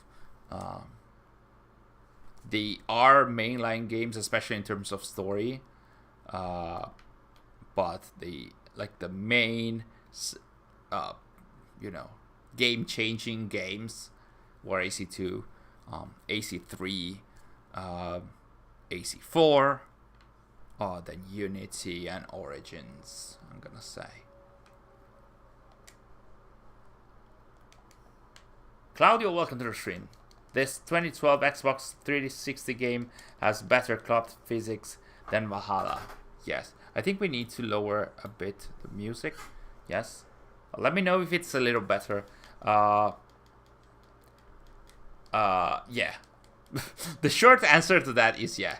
they are mainline games, especially in terms of story. But the main, game-changing games were AC2, AC3, AC4, then Unity and Origins, I'm gonna say. Claudio, welcome to the stream. This 2012 Xbox 360 game has better clocked physics than Valhalla. Yes, I think we need to lower a bit the music. Yes. Let me know if it's a little better. Yeah. The short answer to that is yeah.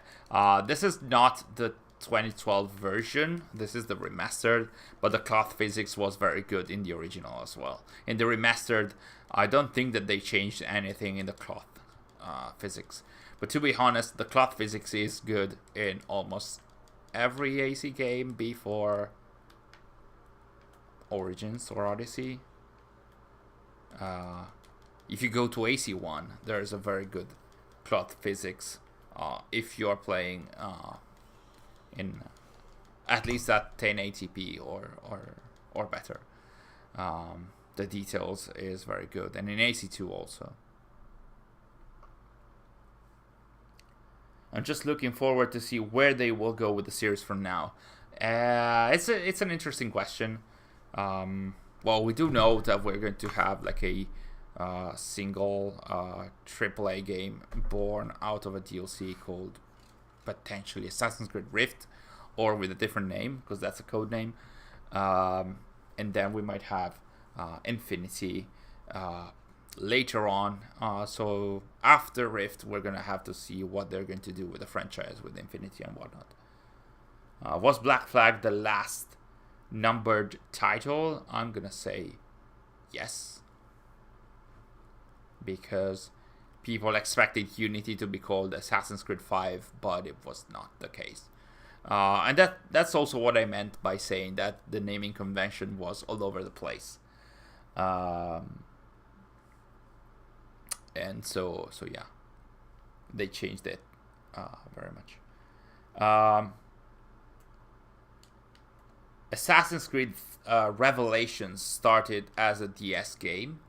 This is not the 2012 version. This is the remastered, but the cloth physics was very good in the original as well. In the remastered, I don't think that they changed anything in the cloth physics. But to be honest, the cloth physics is good in almost every AC game before Origins or Odyssey. If you go to AC1, there is a very good cloth physics if you are playing in at least at 1080p or better. The details is very good, and in AC2 also. I'm just looking forward to see where they will go with the series from now. It's an interesting question. Well, we do know that we're going to have like a single AAA game born out of a DLC called potentially Assassin's Creed Rift, or with a different name because that's a code name. And then we might have Infinity later on. So after Rift, we're gonna have to see what they're going to do with the franchise, with Infinity and whatnot. Was Black Flag the last numbered title? I'm gonna say yes, because people expected Unity to be called Assassin's Creed 5, but it was not the case. And that's also what I meant by saying that the naming convention was all over the place. And so yeah, they changed it very much. Assassin's Creed Revelations started as a DS game.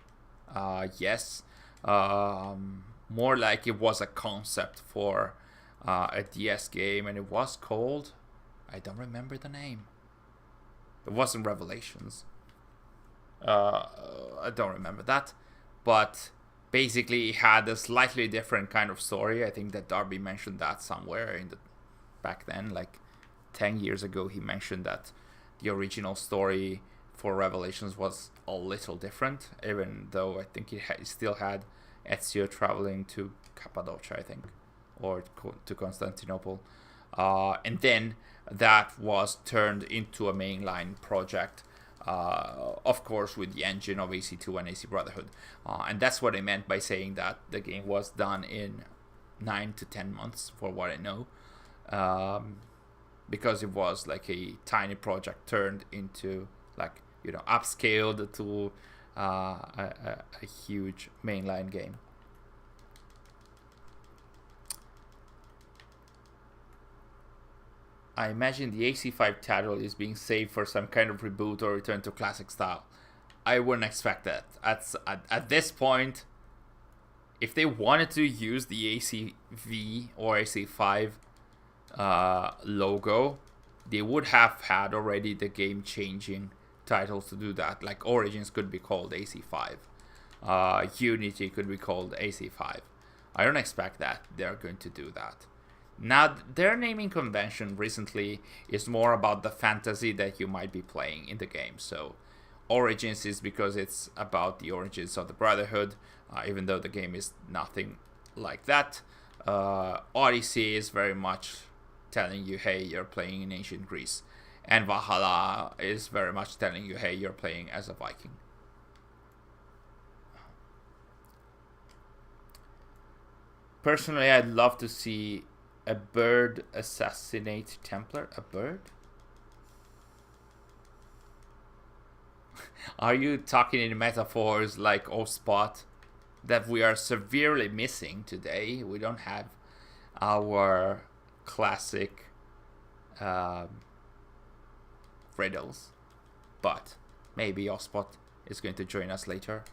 Yes. More like it was a concept for a DS game, and it was called, I don't remember the name. It wasn't Revelations. I don't remember that, but basically it had a slightly different kind of story. I think that Darby mentioned that somewhere back then, like 10 years ago. He mentioned that the original story for Revelations was a little different, even though I think it still had Ezio traveling to Cappadocia, I think, or to Constantinople. And then that was turned into a mainline project, of course, with the engine of AC2 and AC Brotherhood. And that's what I meant by saying that the game was done in 9 to 10 months, for what I know. Because it was like a tiny project turned into, like, upscaled to a huge mainline game. I imagine the AC5 title is being saved for some kind of reboot or return to classic style. I wouldn't expect that. At this point, if they wanted to use the ACV or AC5 logo, they would have had already the game-changing titles to do that. Like Origins could be called AC5. Unity could be called AC5. I don't expect that they're going to do that. Now, their naming convention recently is more about the fantasy that you might be playing in the game. So Origins is because it's about the origins of the Brotherhood, even though the game is nothing like that. Odyssey is very much telling you, hey, you're playing in ancient Greece. And Valhalla is very much telling you, hey, you're playing as a Viking. Personally, I'd love to see a bird assassinate Templar. A bird? Are you talking in metaphors like Spot that we are severely missing today? We don't have our classic riddles, but maybe Ospot is going to join us later.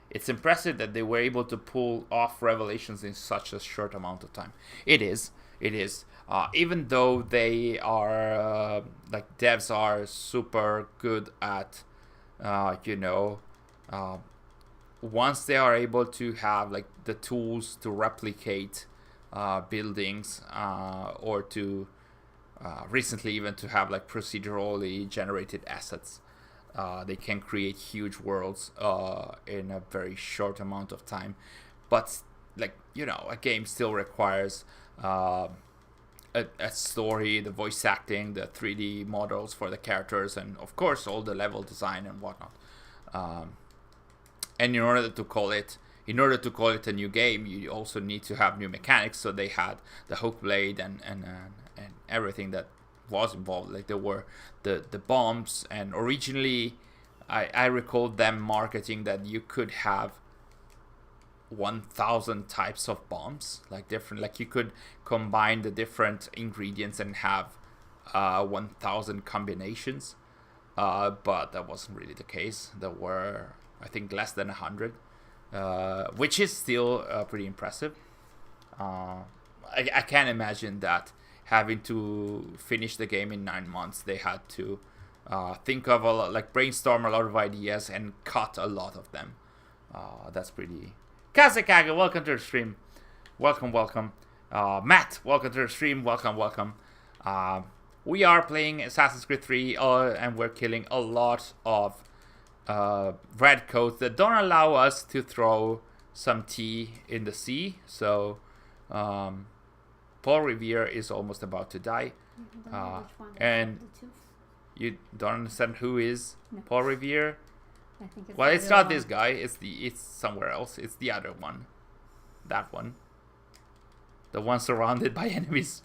It's impressive that they were able to pull off Revelations in such a short amount of time. It is. Even though they are, devs are super good at, once they are able to have, the tools to replicate buildings, or to, recently even to have, procedurally generated assets. They can create huge worlds in a very short amount of time, but like a game still requires a story, the voice acting, the 3D models for the characters, and of course all the level design and whatnot. And in order to call it a new game, you also need to have new mechanics. So they had the hook blade and everything that was involved. Like there were the bombs, and originally I recall them marketing that you could have 1,000 types of bombs, like you could combine the different ingredients and have 1,000 combinations, but that wasn't really the case. There were, I think, less than 100, which is still pretty impressive. I can't imagine that having to finish the game in 9 months. They had to think of brainstorm a lot of ideas and cut a lot of them. That's pretty. Kazekage, welcome to the stream. Welcome. Matt, welcome to the stream. Welcome. We are playing Assassin's Creed 3, and we're killing a lot of redcoats that don't allow us to throw some tea in the sea. So, Paul Revere is almost about to die. And you don't understand who is Paul Revere? I think it's not this guy. It's somewhere else. It's the other one. That one. The one surrounded by enemies.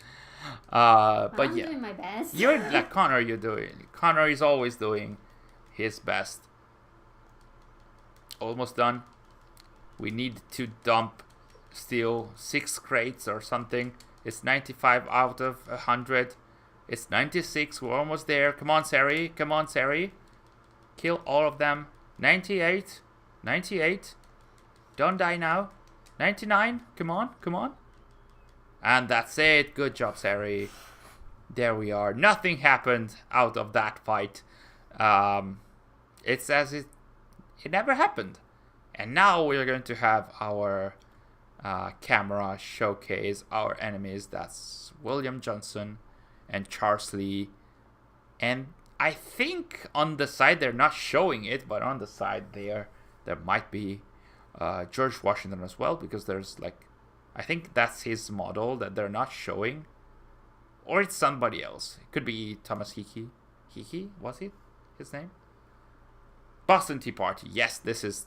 But I'm yeah, doing my best. You're like Connor. Connor is always doing his best. Almost done. We need to dump still 6 crates or something. It's 95 out of 100. It's 96. We're almost there. Come on, Sary. Kill all of them. 98. Don't die now. 99. Come on. And that's it. Good job, Sary. There we are. Nothing happened out of that fight. It's as it never happened. And now we're going to have our camera showcase our enemies. That's William Johnson and Charles Lee. And I think on the side they're not showing it, but on the side there might be George Washington as well, because there's I think that's his model that they're not showing, or it's somebody else. It could be Thomas Hickey. Was it his name? Boston Tea Party. Yes, this is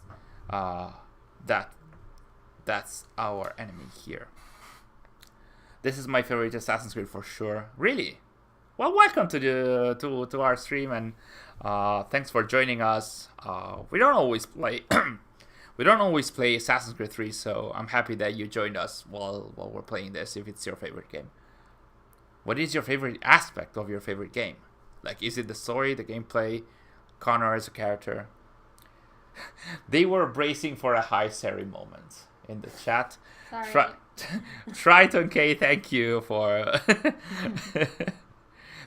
that's our enemy here. This is my favorite Assassin's Creed for sure. Really? Well, welcome to our stream, and thanks for joining us. We don't always play Assassin's Creed 3, so I'm happy that you joined us while we're playing this. If it's your favorite game, what is your favorite aspect of your favorite game? Is it the story, the gameplay, Connor as a character? They were bracing for a high Sary moment in the chat. Sorry. Triton K, thank you for.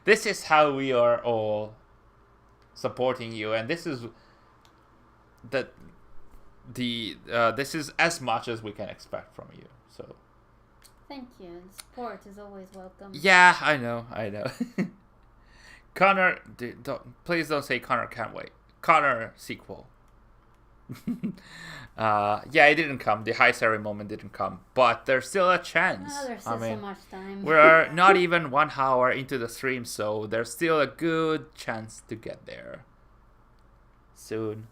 This is how we are all supporting you, and this is this is as much as we can expect from you. So. Thank you. Support is always welcome. Yeah, I know. Connor, please don't say Connor can't wait. Connor sequel. Yeah, it didn't come. The high Sary moment didn't come, but there's still a chance. There's still so much time. We're not even 1 hour into the stream, so there's still a good chance to get there soon.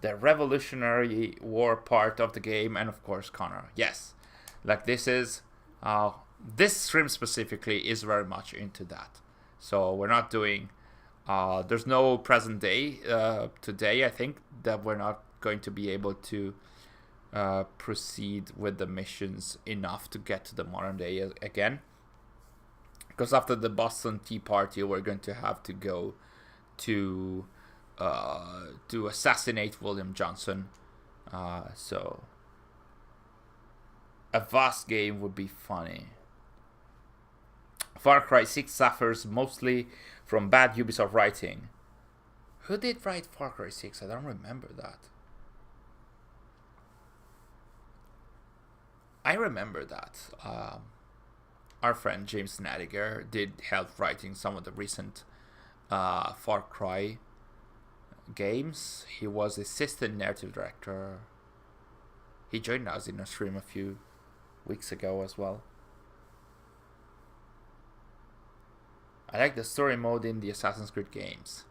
The Revolutionary War part of the game, and of course Connor. Yes, this is this stream specifically is very much into that. So we're not doing. There's no present day today. I think that we're not going to be able to proceed with the missions enough to get to the modern day again. Because after the Boston Tea Party, we're going to have to go to assassinate William Johnson. So a vast game would be funny. Far Cry 6 suffers mostly from bad Ubisoft writing. Who did write Far Cry 6? I don't remember that. I remember that. Our friend James Nadiger did help writing some of the recent Far Cry games. He was assistant narrative director. He joined us in a stream a few weeks ago as well. I like the story mode in the Assassin's Creed games.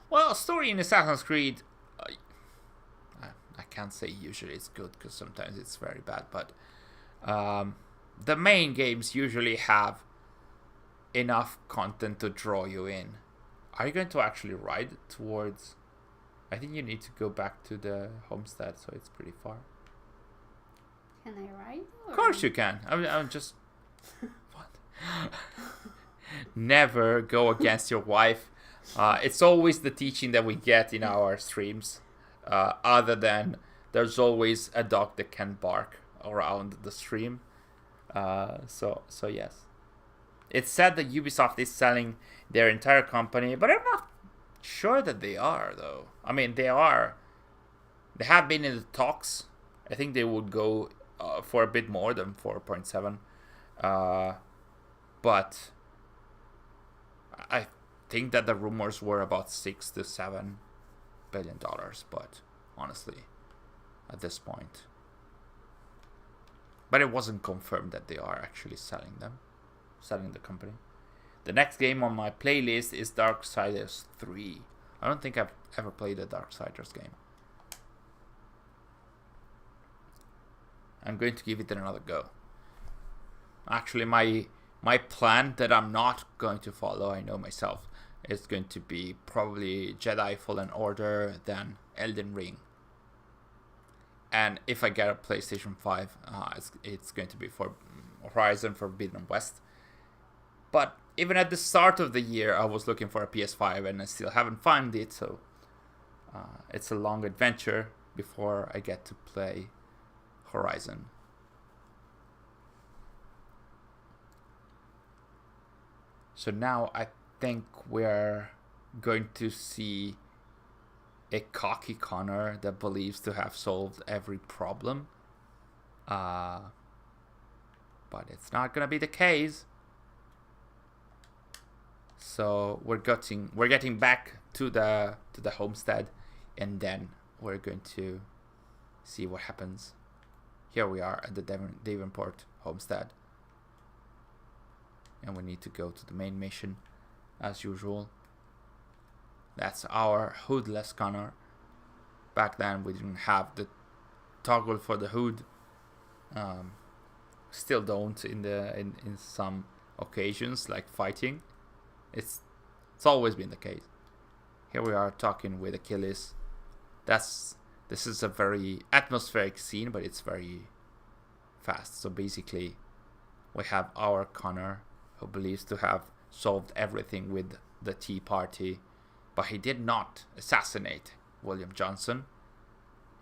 Well, story in Assassin's Creed, I can't say usually it's good because sometimes it's very bad, but the main games usually have enough content to draw you in. Are you going to actually ride towards... I think you need to go back to the homestead, so it's pretty far. Can I ride? Or? Of course you can. I'm just... What? Never go against your wife. It's always the teaching that we get in our streams. Other than there's always a dog that can bark around the stream. So yes. It's said that Ubisoft is selling their entire company, but I'm not sure that they are, though. I mean, they are. They have been in the talks. I think they would go for a bit more than 4.7. But I think that the rumors were about $6 to $7 billion. But honestly, at this point. But it wasn't confirmed that they are actually selling the company. The next game on my playlist is Darksiders 3. I don't think I've ever played a Darksiders game. I'm going to give it another go. Actually, my plan that I'm not going to follow, I know myself, is going to be probably Jedi Fallen Order, then Elden Ring. And if I get a PlayStation 5, it's going to be for Horizon Forbidden West. But even at the start of the year, I was looking for a PS5 and I still haven't found it. So it's a long adventure before I get to play Horizon. So now I think we're going to see a cocky Connor that believes to have solved every problem. But it's not gonna be the case. So we're getting back to the homestead, and then we're going to see what happens. Here we are at the Davenport homestead. And we need to go to the main mission as usual. That's our hoodless Connor. Back then we didn't have the toggle for the hood. Still don't in some occasions, like fighting. It's always been the case. Here we are talking with Achilles. This is a very atmospheric scene, but it's very fast. So basically we have our Connor, who believes to have solved everything with the Tea Party, but he did not assassinate William Johnson,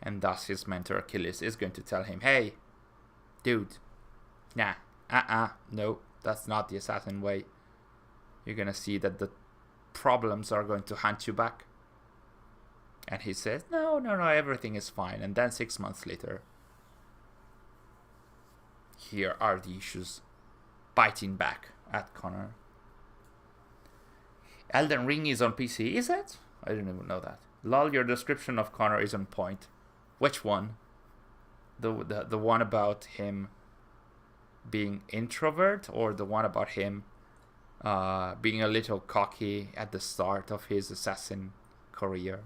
and thus his mentor Achilles is going to tell him, hey, dude, no, that's not the assassin way. You're gonna see that the problems are going to hunt you back. And he says, no, everything is fine. And then 6 months later, here are the issues biting back at Connor. Elden Ring is on PC, is it? I didn't even know that. Lol, your description of Connor is on point. Which one? The one about him being introvert, or the one about him being a little cocky at the start of his assassin career?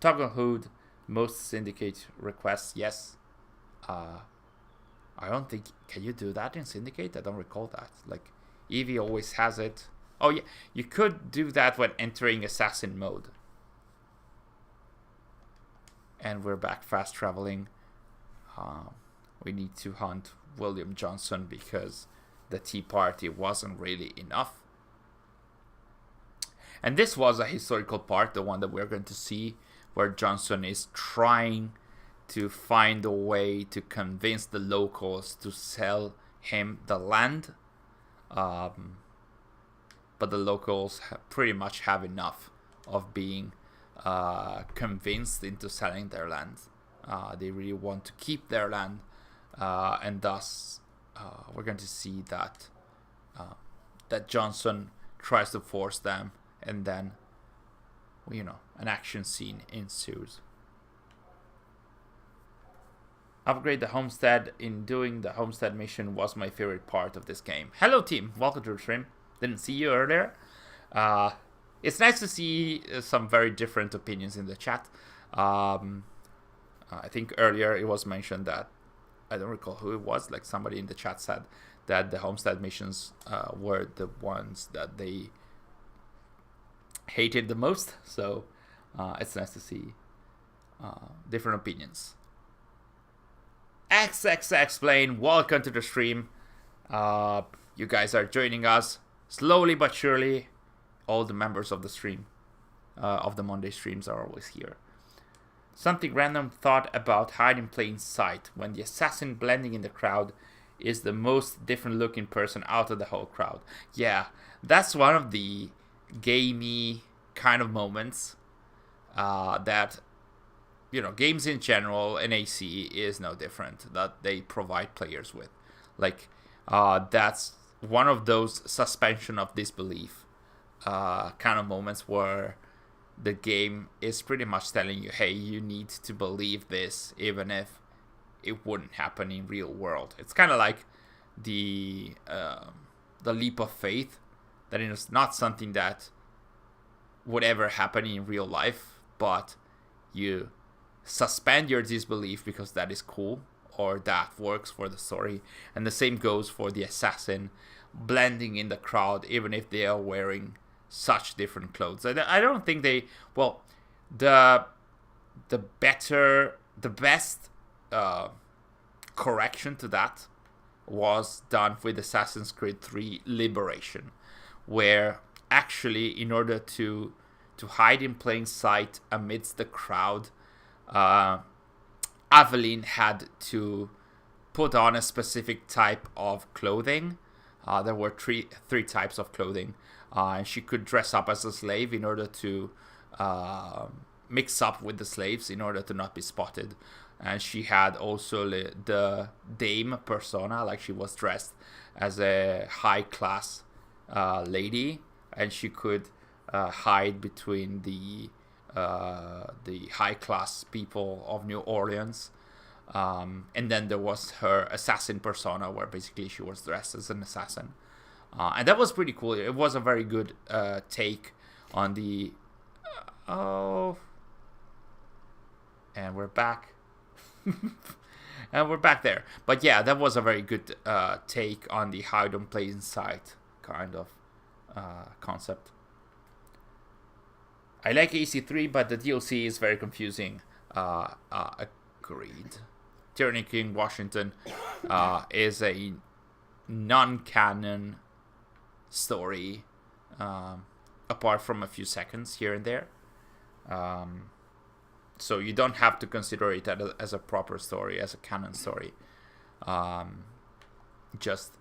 Toggle hood, most Syndicate requests, yes. I don't think... Can you do that in Syndicate? I don't recall that. Like, Eevee always has it. Oh, yeah. You could do that when entering Assassin mode. And we're back fast traveling. We need to hunt William Johnson because the Tea Party wasn't really enough. And this was a historical part, the one that we're going to see, where Johnson is trying to find a way to convince the locals to sell him the land. But the locals pretty much have enough of being convinced into selling their land. They really want to keep their land, and thus we're going to see that that Johnson tries to force them, and then an action scene ensues. Upgrade the homestead. In doing the homestead mission was my favorite part of this game. Hello team, welcome to the stream. Didn't see you earlier. It's nice to see some very different opinions in the chat. I think earlier it was mentioned that, I don't recall who it was, like somebody in the chat said that the homestead missions were the ones that they hated the most. So it's nice to see different opinions. XXXplain, welcome to the stream. You guys are joining us slowly but surely. All the members of the stream, of the Monday streams, are always here. Something random thought about hide in plain sight. When the assassin blending in the crowd is the most different looking person out of the whole crowd. Yeah, that's one of the gamey kind of moments that, games in general and AC is no different, that they provide players with. Like, that's one of those suspension of disbelief kind of moments where the game is pretty much telling you, hey, you need to believe this even if it wouldn't happen in real world. It's kind of like the leap of faith, that it's not something that would ever happen in real life, but you suspend your disbelief because that is cool or that works for the story. And the same goes for the assassin blending in the crowd even if they are wearing such different clothes. I don't think they, well, the best correction to that was done with Assassin's Creed 3 Liberation, where actually in order to hide in plain sight amidst the crowd, Aveline had to put on a specific type of clothing. There were three types of clothing, and she could dress up as a slave in order to mix up with the slaves in order to not be spotted. And she had also the dame persona, like she was dressed as a high class lady, and she could hide between the high class people of New Orleans. And then there was her assassin persona, where basically she was dressed as an assassin. And that was pretty cool. It was a very good take on the... And we're back. And we're back there. But yeah, that was a very good take on the hide and play in sight kind of concept. I like AC3, but the DLC is very confusing. Agreed. Tyranny King Washington is a non-canon story, apart from a few seconds here and there. So you don't have to consider it as a proper story, as a canon story. Just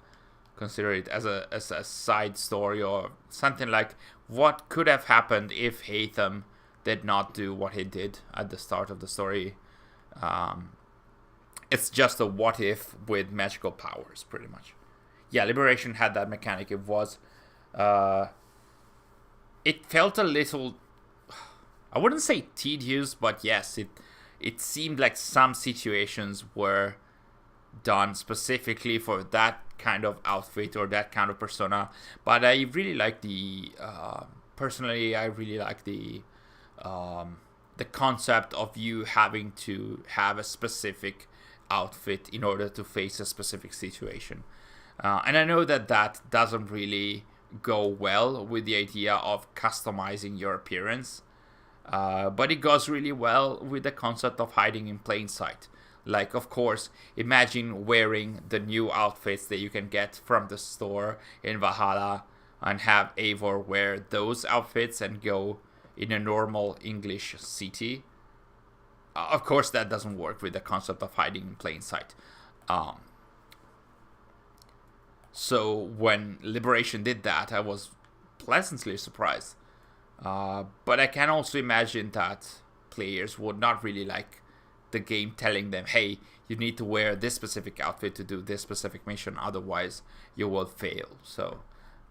consider it as a side story, or something like what could have happened if Hatham did not do what he did at the start of the story. It's just a what if with magical powers, pretty much. Yeah, Liberation had that mechanic. It was... it felt a little... I wouldn't say tedious, but yes, it seemed like some situations were done specifically for that kind of outfit or that kind of persona. But I really like the... personally, I really like the concept of you having to have a specific outfit in order to face a specific situation. And I know that doesn't really go well with the idea of customizing your appearance. But it goes really well with the concept of hiding in plain sight. Like, of course, imagine wearing the new outfits that you can get from the store in Valhalla and have Eivor wear those outfits and go in a normal English city. Of course, that doesn't work with the concept of hiding in plain sight. So when Liberation did that, I was pleasantly surprised. But I can also imagine that players would not really like the game telling them, hey, you need to wear this specific outfit to do this specific mission, otherwise you will fail. So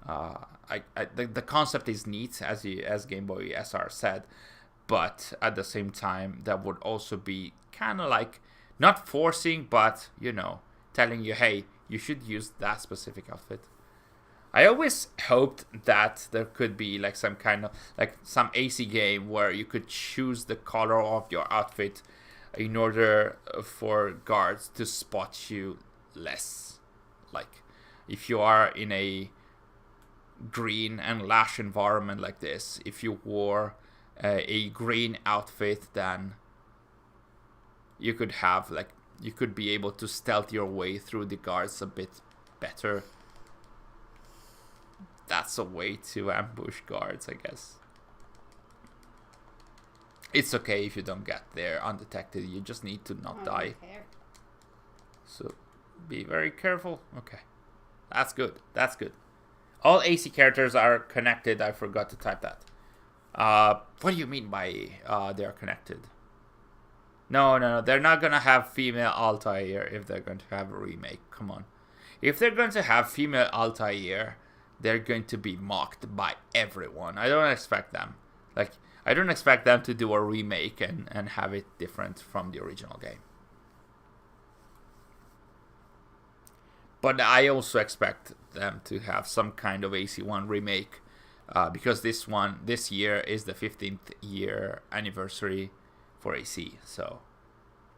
The concept is neat, as Game Boy SR said, but at the same time, that would also be kind of like not forcing, but telling you, hey, you should use that specific outfit. I always hoped that there could be like some kind of like some AC game where you could choose the color of your outfit in order for guards to spot you less. Like if you are in a green and lash environment like this, if you wore a green outfit, then you could be able to stealth your way through the guards a bit better. That's a way to ambush guards, I guess. It's okay if you don't get there undetected. You just need to not die. So be very careful. Okay. That's good. That's good. All AC characters are connected. I forgot to type that. What do you mean by they are connected? No. They're not going to have female Altair if they're going to have a remake. Come on. If they're going to have female Altair, they're going to be mocked by everyone. I don't expect them. I don't expect them to do a remake and have it different from the original game. But I also expect them to have some kind of AC1 remake because this year is the 15th year anniversary for AC. So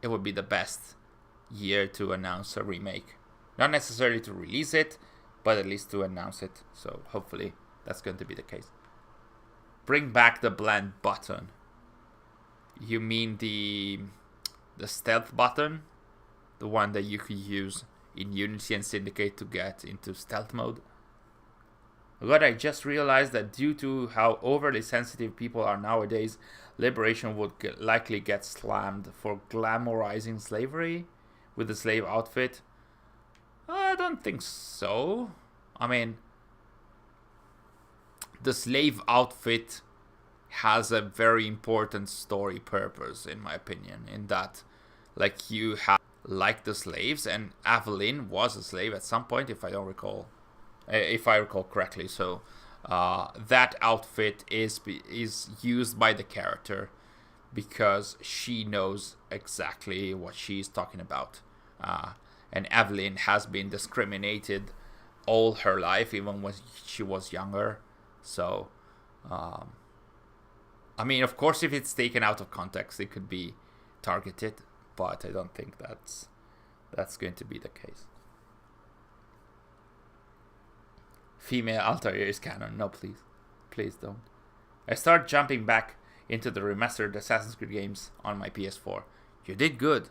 it would be the best year to announce a remake. Not necessarily to release it, but at least to announce it. So hopefully that's going to be the case. Bring back the blend button. You mean the stealth button? The one that you could use in Unity and Syndicate to get into stealth mode? But I just realized that due to how overly sensitive people are nowadays, Liberation would likely get slammed for glamorizing slavery with the slave outfit. I don't think so. I mean, the slave outfit has a very important story purpose, in my opinion, in that, like, you have, like, the slaves, and Evelyn was a slave at some point, if I recall correctly. So, that outfit is used by the character because she knows exactly what she's talking about. And Evelyn has been discriminated all her life, even when she was younger. So, I mean, of course, if it's taken out of context, it could be targeted, but I don't think that's going to be the case. Female Altair is canon. No, please don't. I start jumping back into the remastered Assassin's Creed games on my PS4. You did good,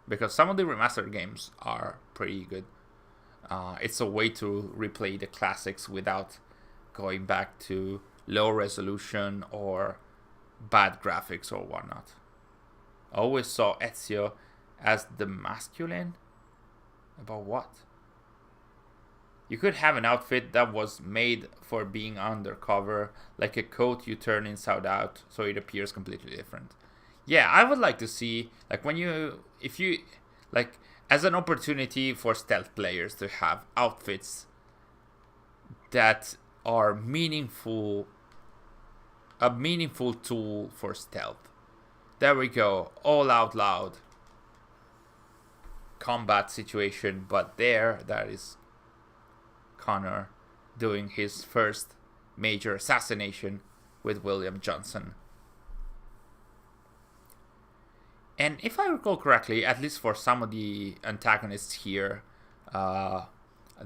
because some of the remastered games are pretty good. It's a way to replay the classics without going back to low resolution or bad graphics or whatnot. I always saw Ezio as the masculine. About what? You could have an outfit that was made for being undercover, like a coat you turn inside out, so it appears completely different. Yeah, I would like to see, like, as an opportunity for stealth players to have outfits that are a meaningful tool for stealth. There we go, all out loud combat situation, but that is Connor doing his first major assassination with William Johnson. And if I recall correctly, at least for some of the antagonists here,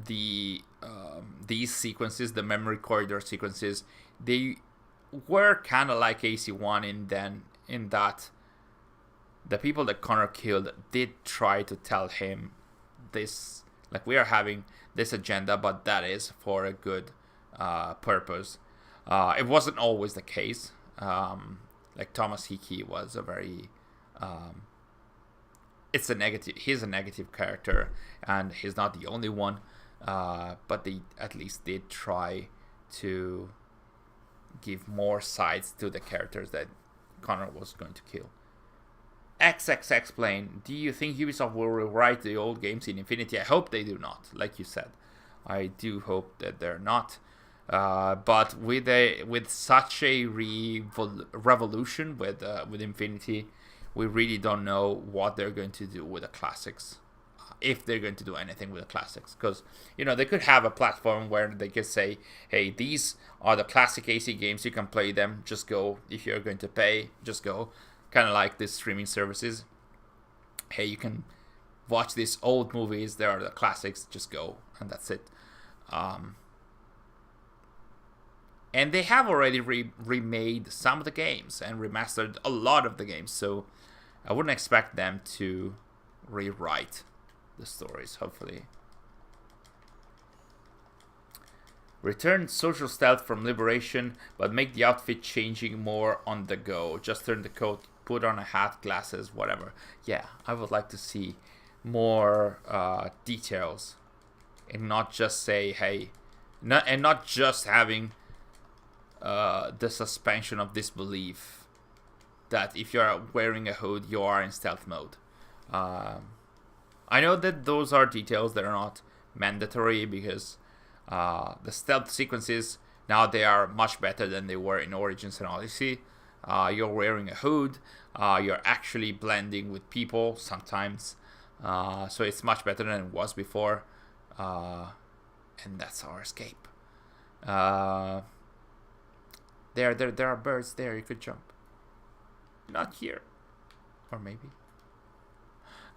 these sequences, the memory corridor sequences, they were kind of like AC1 in that the people that Connor killed did try to tell him this, like, we are having this agenda, but that is for a good purpose. It wasn't always the case. Like Thomas Hickey was a very he's a negative character, and he's not the only one, but they at least did try to give more sides to the characters that Connor was going to kill. XX explain, do you think Ubisoft will rewrite the old games in Infinity? I hope they do not, like you said. I do hope that they're not. But with such a revolution with Infinity, we really don't know what they're going to do with the classics, if they're going to do anything with the classics. Because they could have a platform where they could say, hey, these are the classic AC games, you can play them, just go. If you're going to pay, just go. Kind of like these streaming services. Hey, you can watch these old movies, there are the classics, just go, and that's it. And they have already remade some of the games and remastered a lot of the games, so I wouldn't expect them to rewrite the stories, hopefully. Return social stealth from Liberation, but make the outfit changing more on the go. Just turn the coat, put on a hat, glasses, whatever. Yeah, I would like to see more details, and not just say, hey, not just having the suspension of disbelief that if you're wearing a hood, you are in stealth mode. I know that those are details that are not mandatory, because the stealth sequences now, they are much better than they were in Origins and Odyssey. You're wearing a hood, you're actually blending with people sometimes, so it's much better than it was before, and that's our escape. There are birds there, you could jump. Not here. Or maybe.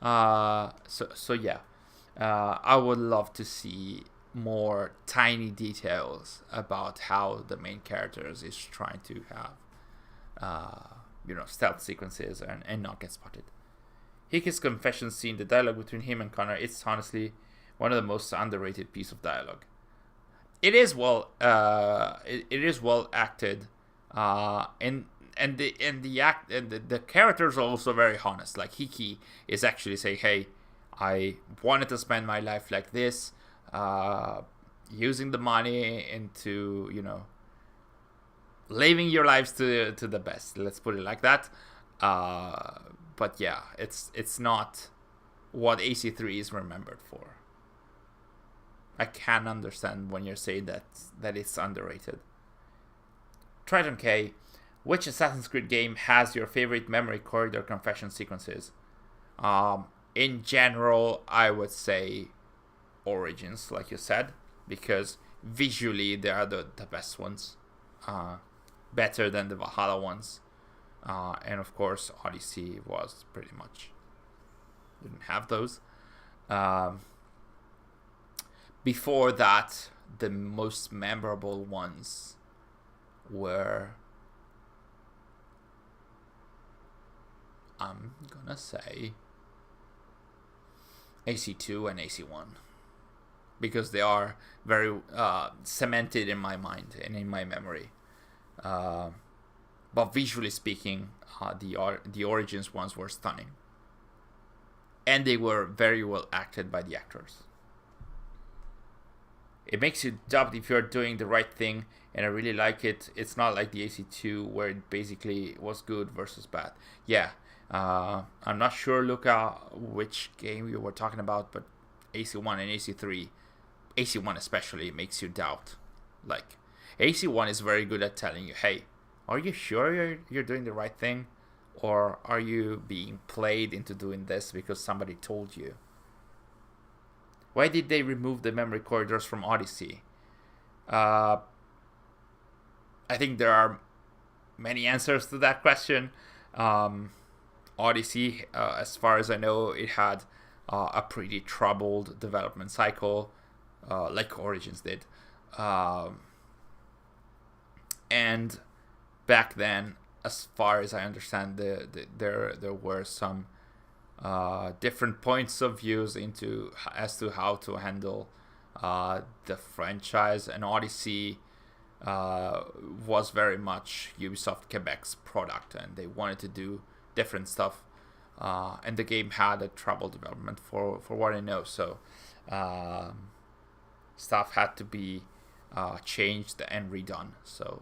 So yeah. I would love to see more tiny details about how the main characters is trying to have stealth sequences and not get spotted. Hickey's confession scene, the dialogue between him and Connor, it's honestly one of the most underrated piece of dialogue. It is well acted, and the characters are also very honest. Like Hickey is actually saying, "Hey, I wanted to spend my life like this, using the money into living your lives to the best. Let's put it like that." But yeah, it's not what AC3 is remembered for. I can understand when you're saying that it's underrated. Triton K, which Assassin's Creed game has your favorite memory corridor confession sequences? In general, I would say Origins, like you said, because visually they are the best ones, better than the Valhalla ones, and of course Odyssey was pretty much didn't have those. Before that, the most memorable ones were, I'm gonna say, AC2 and AC1, because they are very cemented in my mind and in my memory. But visually speaking, the Origins ones were stunning, and they were very well acted by the actors. It makes you doubt if you're doing the right thing, and I really like it. It's not like the AC2 where it basically was good versus bad. Yeah, I'm not sure, Luca, which game you were talking about, but AC1 and AC3, AC1 especially, makes you doubt. Like, AC1 is very good at telling you, hey, are you sure you're doing the right thing? Or are you being played into doing this because somebody told you? Why did they remove the memory corridors from Odyssey? I think there are many answers to that question. Odyssey, as far as I know, it had a pretty troubled development cycle, like Origins did. And back then, as far as I understand, there were some different points of views as to how to handle the franchise, and Odyssey was very much Ubisoft Quebec's product, and they wanted to do different stuff, and the game had a troubled development for what I know, so stuff had to be changed and redone. So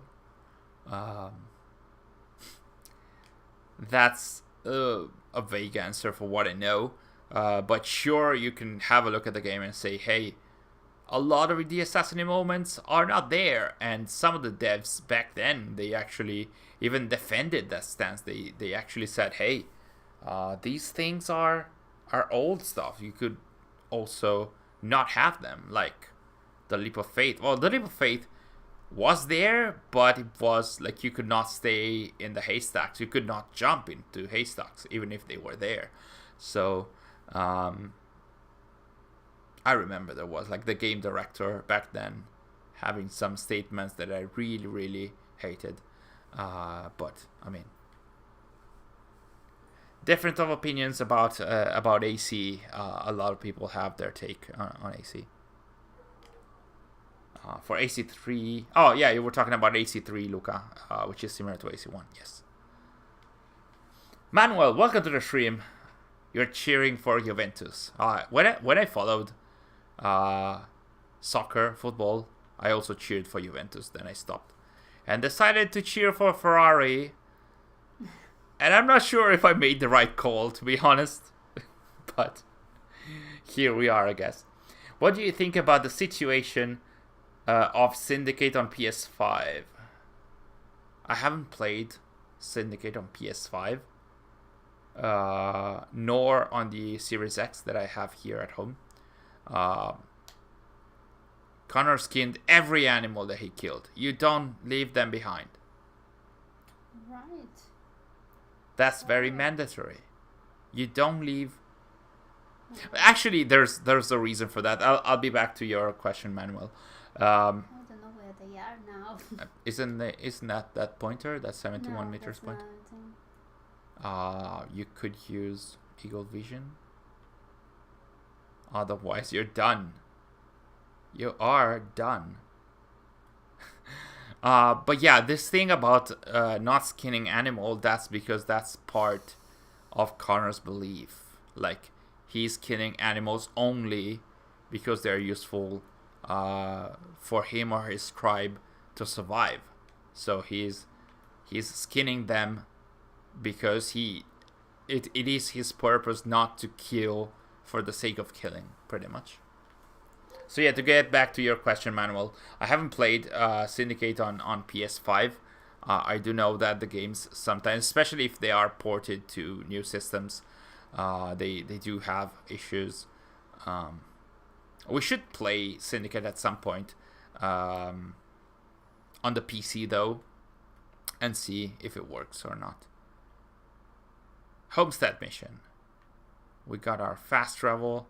that's a vague answer for what I know, but sure, you can have a look at the game and say, hey, a lot of the assassinate moments are not there, and some of the devs back then, they actually even defended that stance. They actually said, hey, these things are old stuff. You could also not have them, like the leap of faith. Well, the leap of faith was there, but it was like you could not stay in the haystacks. You could not jump into haystacks, even if they were there. So, I remember there was like the game director back then having some statements that I really, really hated. But I mean, different of opinions about AC. A lot of people have their take on AC. For AC3, oh yeah, you were talking about AC3, Luca, which is similar to AC1. Yes. Manuel, welcome to the stream. You're cheering for Juventus. When I followed soccer, football, I also cheered for Juventus. Then I stopped and decided to cheer for Ferrari. And I'm not sure if I made the right call, to be honest. But here we are, I guess. What do you think about the situation of Syndicate on PS5? I haven't played Syndicate on PS5. Nor on the Series X that I have here at home. Connor skinned every animal that he killed. You don't leave them behind. Right. That's very mandatory. You don't leave. Actually, there's a reason for that. I'll be back to your question, Manuel. I don't know where they are now. Isn't that pointer, that 71 meters pointer? You could use Eagle Vision. Otherwise, you're done. You are done. But yeah, this thing about not skinning animal, that's because that's part of Connor's belief. Like, he's killing animals only because they're useful for him or his tribe to survive. So he's skinning them because it is his purpose not to kill for the sake of killing, pretty much. So yeah, to get back to your question, Manuel, I haven't played Syndicate on PS5. I do know that the games sometimes, especially if they are ported to new systems, they do have issues. We should play Syndicate at some point on the PC though, and see if it works or not. Homestead mission. We got our fast travel,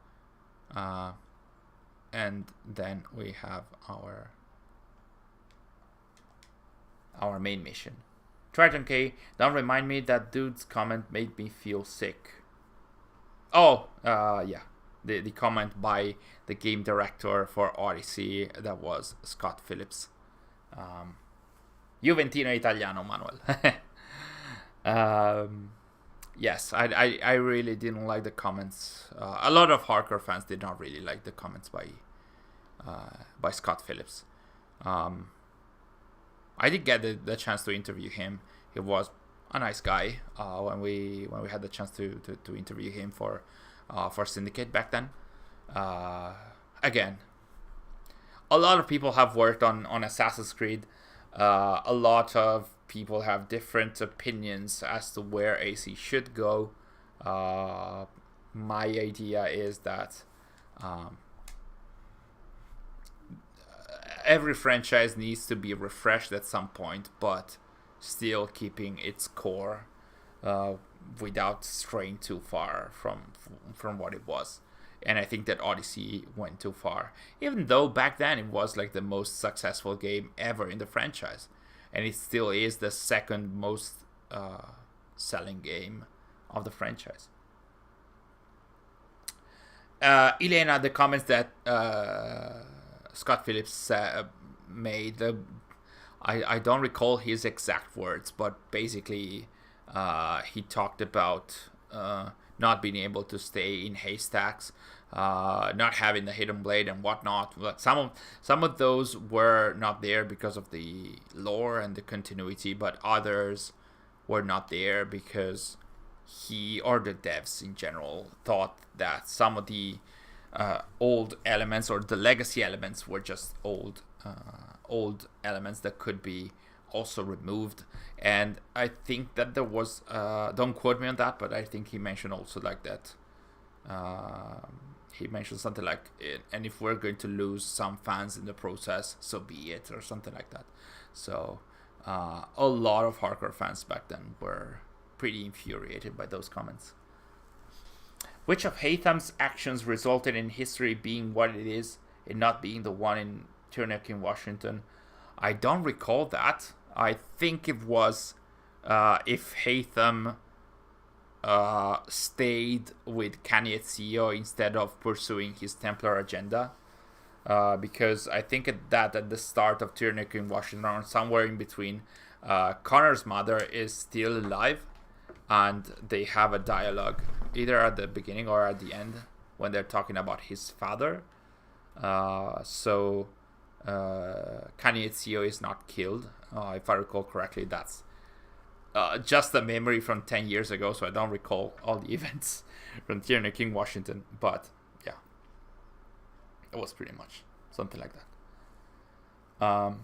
and then we have our main mission. Triton K, don't remind me that dude's comment made me feel sick. Oh, yeah. The comment by the game director for Odyssey, that was Scott Phillips. Juventino Italiano, Manuel. Yes, I really didn't like the comments. A lot of hardcore fans did not really like the comments by Scott Phillips. I did get the chance to interview him. He was a nice guy when we had the chance to interview him for Syndicate back then. Again, a lot of people have worked on Assassin's Creed. A lot of people have different opinions as to where AC should go. My idea is that every franchise needs to be refreshed at some point, but still keeping its core without straying too far from what it was. And I think that Odyssey went too far, even though back then it was like the most successful game ever in the franchise, and it still is the second most selling game of the franchise. Elena, the comments that Scott Phillips made, I don't recall his exact words, but basically he talked about not being able to stay in haystacks, not having the hidden blade and whatnot. Some of those were not there because of the lore and the continuity, but others were not there because he, or the devs in general, thought that some of the old elements, or the legacy elements were just old elements that could be also removed. And I think that there was don't quote me on that, but I think he mentioned also like that. He mentioned something like, and if we're going to lose some fans in the process, so be it, or something like that. So a lot of hardcore fans back then were pretty infuriated by those comments. Which of Haytham's actions resulted in history being what it is and not being the one in Turnip in Washington? I don't recall that. I think it was if Haytham stayed with Kanye at CEO instead of pursuing his Templar agenda. Because I think at the start of Turnip in Washington, or somewhere in between, Connor's mother is still alive, and they have a dialogue either at the beginning or at the end when they're talking about his father. So Kanye CEO is not killed. If I recall correctly, that's just a memory from 10 years ago, so I don't recall all the events from Tyranny King Washington. But yeah, it was pretty much something like that.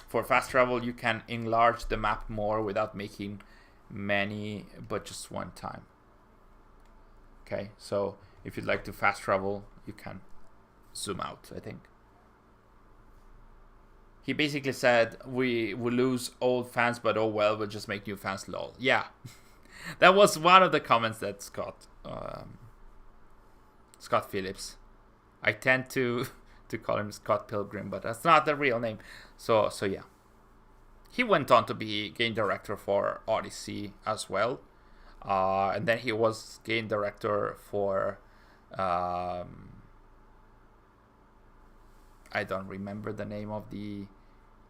For fast travel, you can enlarge the map more without making many, but just one time. Okay, so if you'd like to fast travel, you can zoom out, I think. He basically said, we will lose old fans, but oh well, we'll just make new fans, lol. Yeah, that was one of the comments that Scott Phillips. I tend to call him Scott Pilgrim, but that's not the real name. So yeah. He went on to be game director for Odyssey as well. And then he was game director for... I don't remember the name of the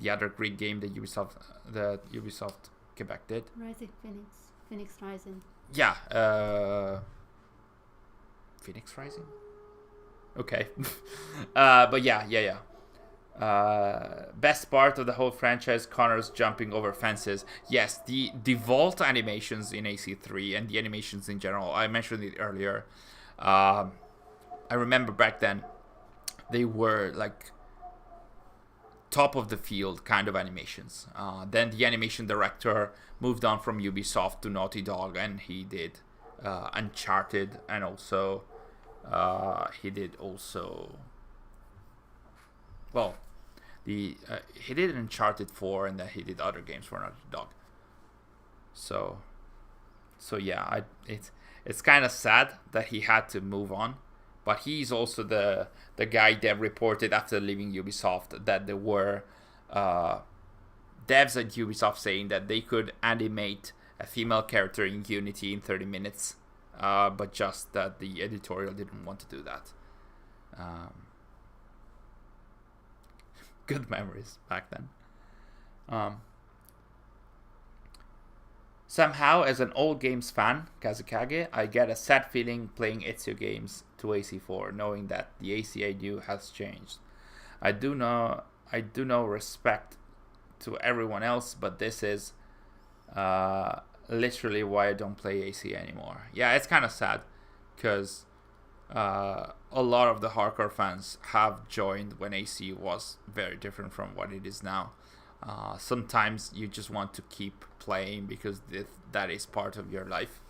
other Greek game that Ubisoft Quebec did. Rising Phoenix Rising. Yeah. Phoenix Rising? Okay. But yeah. Best part of the whole franchise, Connor's jumping over fences. Yes, the vault animations in AC3 and the animations in general, I mentioned it earlier. I remember back then they were like top of the field kind of animations. Then the animation director moved on from Ubisoft to Naughty Dog, and he did Uncharted, and also he did he did Uncharted 4, and then he did other games for Naughty Dog. So yeah, it's kind of sad that he had to move on, but he's also the guy that reported after leaving Ubisoft that there were devs at Ubisoft saying that they could animate a female character in Unity in 30 minutes, but just that the editorial didn't want to do that. Good memories back then. Somehow, as an old games fan, Kazukage, I get a sad feeling playing Ezio games to AC4, knowing that the AC I knew has changed. I do know respect to everyone else, but this is literally why I don't play AC anymore. Yeah, it's kind of sad, because a lot of the hardcore fans have joined when AC was very different from what it is now. Sometimes you just want to keep playing because that is part of your life,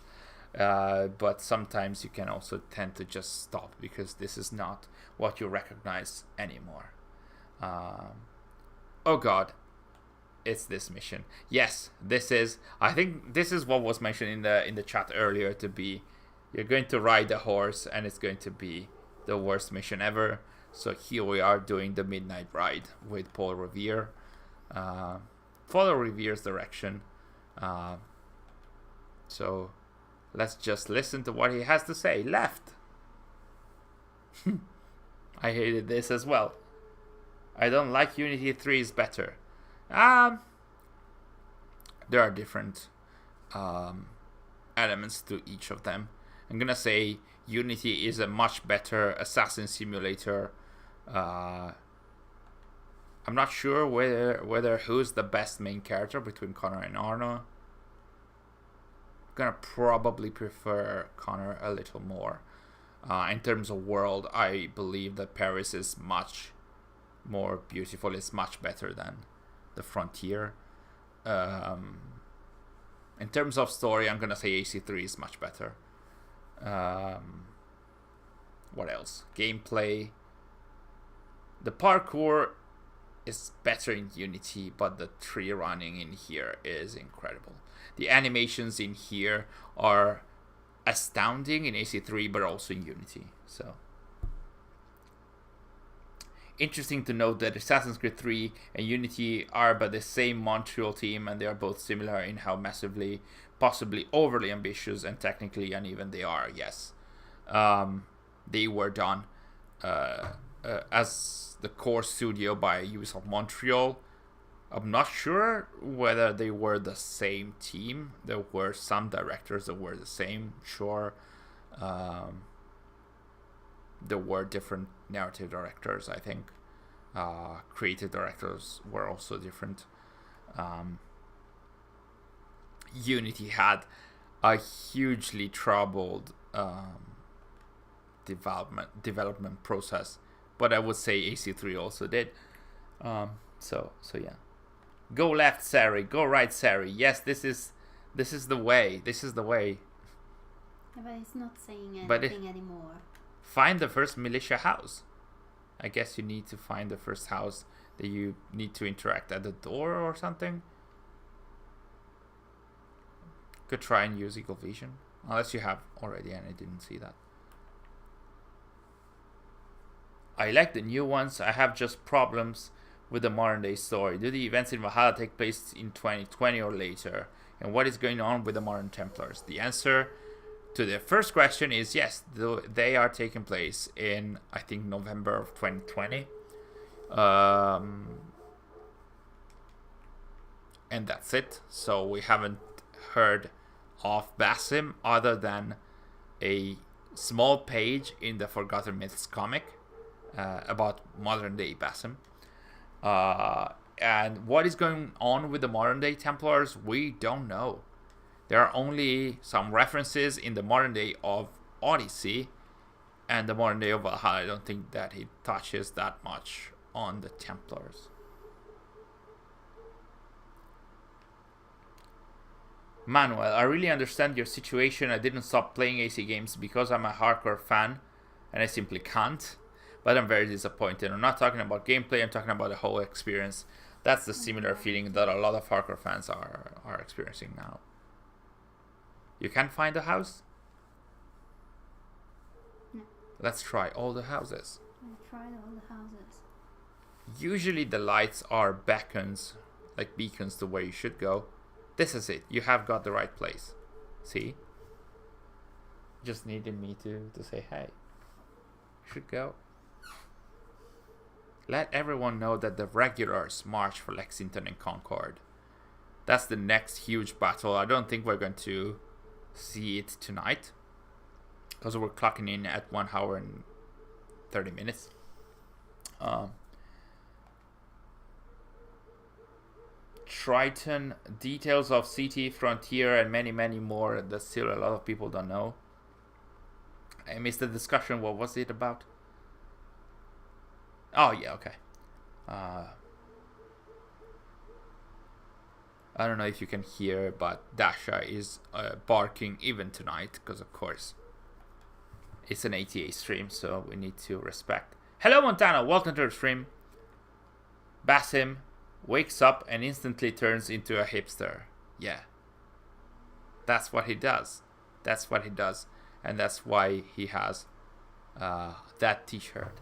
but sometimes you can also tend to just stop because this is not what you recognize anymore. Oh god, it's this mission. Yes, this is, I think this is what was mentioned in the chat earlier, to be, you're going to ride a horse and it's going to be the worst mission ever. So here we are doing the Midnight Ride with Paul Revere. Follow Revere's direction. So let's just listen to what he has to say. Left. I hated this as well. I don't like Unity 3 is better. There are different elements to each of them. I'm gonna say Unity is a much better assassin simulator. I'm not sure whether who's the best main character between Connor and Arno. I'm gonna probably prefer Connor a little more. In terms of world, I believe that Paris is much more beautiful. It's much better than the Frontier. In terms of story, I'm gonna say AC3 is much better. What else? Gameplay. The parkour is better in Unity, but the tree running in here is incredible. The animations in here are astounding in AC3, but also in Unity. So interesting to note that Assassin's Creed 3 and Unity are by the same Montreal team, and they are both similar in how massively, possibly overly ambitious and technically uneven they are. Yes, they were done as the core studio by Ubisoft Montreal. I'm not sure whether they were the same team. There were some directors that were the same, sure. There were different narrative directors, I think. Creative directors were also different. Unity had a hugely troubled development process, but I would say AC3 also did. So yeah. Go left, Sary. Go right, Sary. Yes, this is the way. This is the way. Yeah, but it's not saying anything anymore. Find the first militia house. I guess you need to find the first house that you need to interact at the door or something. Could try and use Eagle Vision. Unless you have already and I didn't see that. I like the new ones. I have just problems with the modern day story. Do the events in Valhalla take place in 2020 or later? And what is going on with the modern Templars? The answer to the first question is yes, they are taking place in, I think, November of 2020. And that's it. So we haven't heard of Basim other than a small page in the Forgotten Myths comic about modern day Basim. And what is going on with the modern day Templars, we don't know. There are only some references in the modern day of Odyssey and the modern day of Valhalla. I don't think that he touches that much on the Templars. Manuel, I really understand your situation. I didn't stop playing AC games because I'm a hardcore fan and I simply can't. But I'm very disappointed. I'm not talking about gameplay, I'm talking about the whole experience. That's the similar feeling that a lot of hardcore fans are experiencing now. You can't find a house? No. Let's try all the houses. I tried all the houses. Usually the lights are beacons, like beacons to where you should go. This is it. You have got the right place. See? Just needed me to say, hey, you should go. Let everyone know that the regulars march for Lexington and Concord. That's the next huge battle. I don't think we're going to see it tonight, because we're clocking in at 1 hour and 30 minutes. Triton, details of City, Frontier, and many, many more that still a lot of people don't know. I missed the discussion. What was it about? Oh, yeah, okay. I don't know if you can hear, but Dasha is barking even tonight, because of course it's an ATA stream, so we need to respect. Hello, Montana. Welcome to the stream. Basim wakes up and instantly turns into a hipster. Yeah. That's what he does. That's what he does. And that's why he has that t-shirt.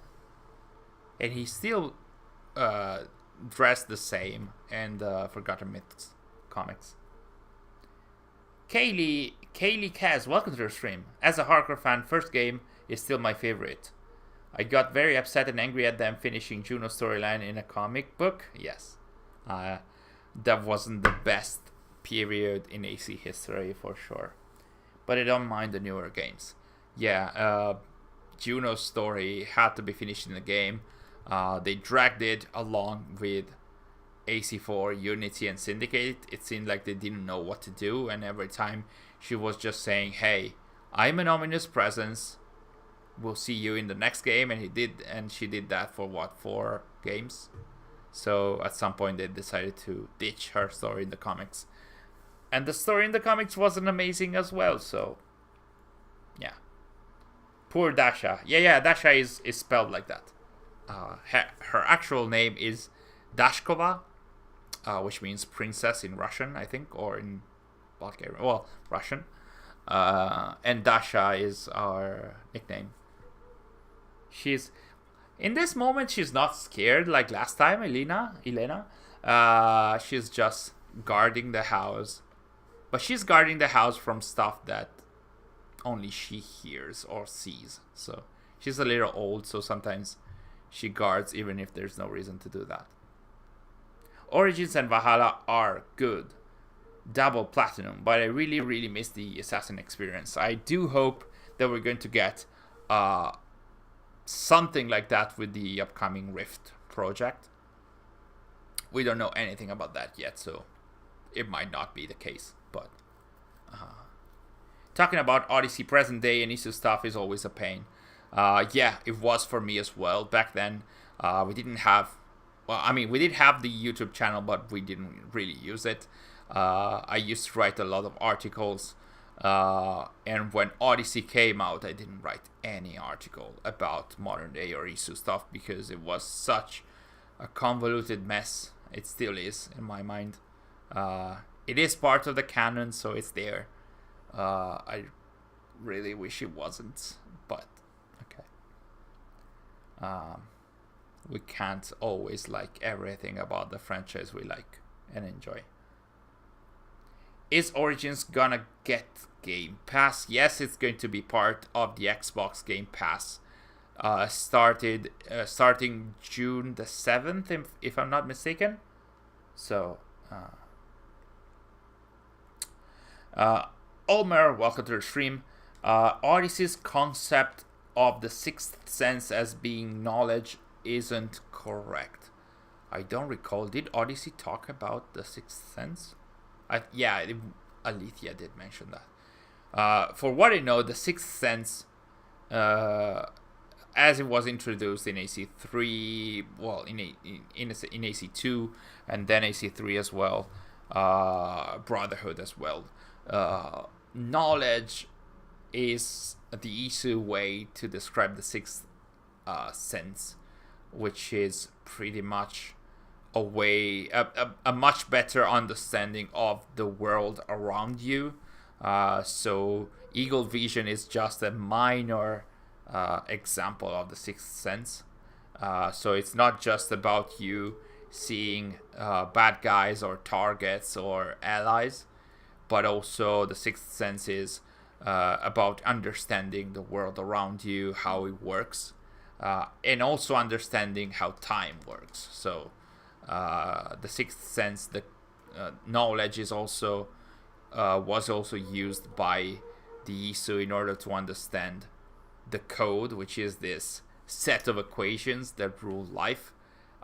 And he's still dressed the same in the Forgotten Myths comics. Kaylee Kaz, welcome to the stream. As a hardcore fan, first game is still my favorite. I got very upset and angry at them finishing Juno's storyline in a comic book. Yes. That wasn't the best period in AC history for sure. But I don't mind the newer games. Yeah, Juno's story had to be finished in the game. They dragged it along with AC4, Unity, and Syndicate. It seemed like they didn't know what to do, and every time she was just saying, hey, I'm an ominous presence, we'll see you in the next game, and she did that for what, 4 games. So at some point they decided to ditch her story in the comics, and the story in the comics wasn't amazing as well. So yeah, poor Dasha. Yeah, Dasha is spelled like that. Her actual name is Dashkova, which means princess in Russian, I think, or in Bulgarian. Well, Russian. And Dasha is our nickname. In this moment, she's not scared like last time, Elena. She's just guarding the house. But she's guarding the house from stuff that only she hears or sees. So she's a little old, so sometimes she guards even if there's no reason to do that. Origins and Valhalla are good. Double platinum, but I really, really miss the assassin experience. I do hope that we're going to get something like that with the upcoming Rift project. We don't know anything about that yet, so it might not be the case. But talking about Odyssey present day and issue stuff is always a pain. Yeah, it was for me as well. Back then, we didn't have... Well, I mean, we did have the YouTube channel, but we didn't really use it. I used to write a lot of articles. And when Odyssey came out, I didn't write any article about modern day or issue stuff because it was such a convoluted mess. It still is, in my mind. It is part of the canon, so it's there. I really wish it wasn't, but okay. We can't always like everything about the franchise we like and enjoy. Is Origins gonna get Game Pass? Yes, it's going to be part of the Xbox Game Pass. Starting June the 7th, if I'm not mistaken. So, Ulmer, welcome to the stream. Odyssey's concept of the sixth sense as being knowledge isn't correct. I don't recall. Did Odyssey talk about the sixth sense? Alethea did mention that. For what I know, the sixth sense, as it was introduced in AC3, well, in AC2, and then AC3 as well, Brotherhood as well. Knowledge is the easy way to describe the sixth sense, which is pretty much a way, a much better understanding of the world around you. So Eagle Vision is just a minor example of the sixth sense. So it's not just about you seeing bad guys or targets or allies, but also the sixth sense is about understanding the world around you, how it works, and also understanding how time works. So the sixth sense, the knowledge is also was also used by the Isu in order to understand the code, which is this set of equations that rule life,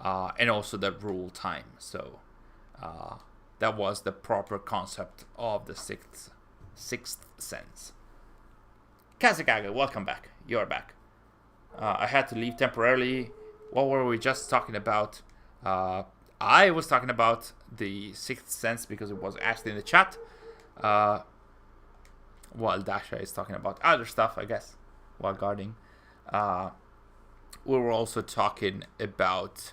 and also that rule time. So that was the proper concept of the sixth sense. Kazakage, welcome back. You're back. I had to leave temporarily. What were we just talking about? I was talking about the sixth sense because it was asked in the chat. While Dasha is talking about other stuff, I guess, while guarding. We were also talking about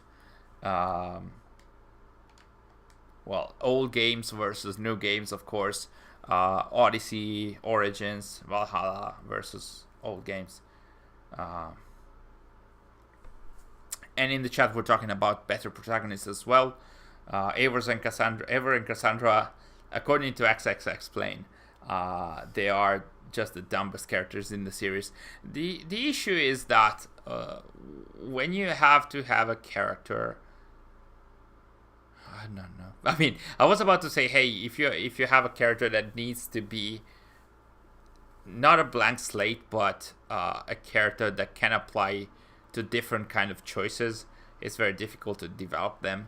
old games versus new games, of course. Odyssey, Origins, Valhalla versus old games. And in the chat, we're talking about better protagonists as well. Ever and Cassandra, according to XX Explain, they are just the dumbest characters in the series. The issue is that when you have to have a character, I don't know. I mean, I was about to say, hey, if you have a character that needs to be not a blank slate, but a character that can apply to different kind of choices, it's very difficult to develop them.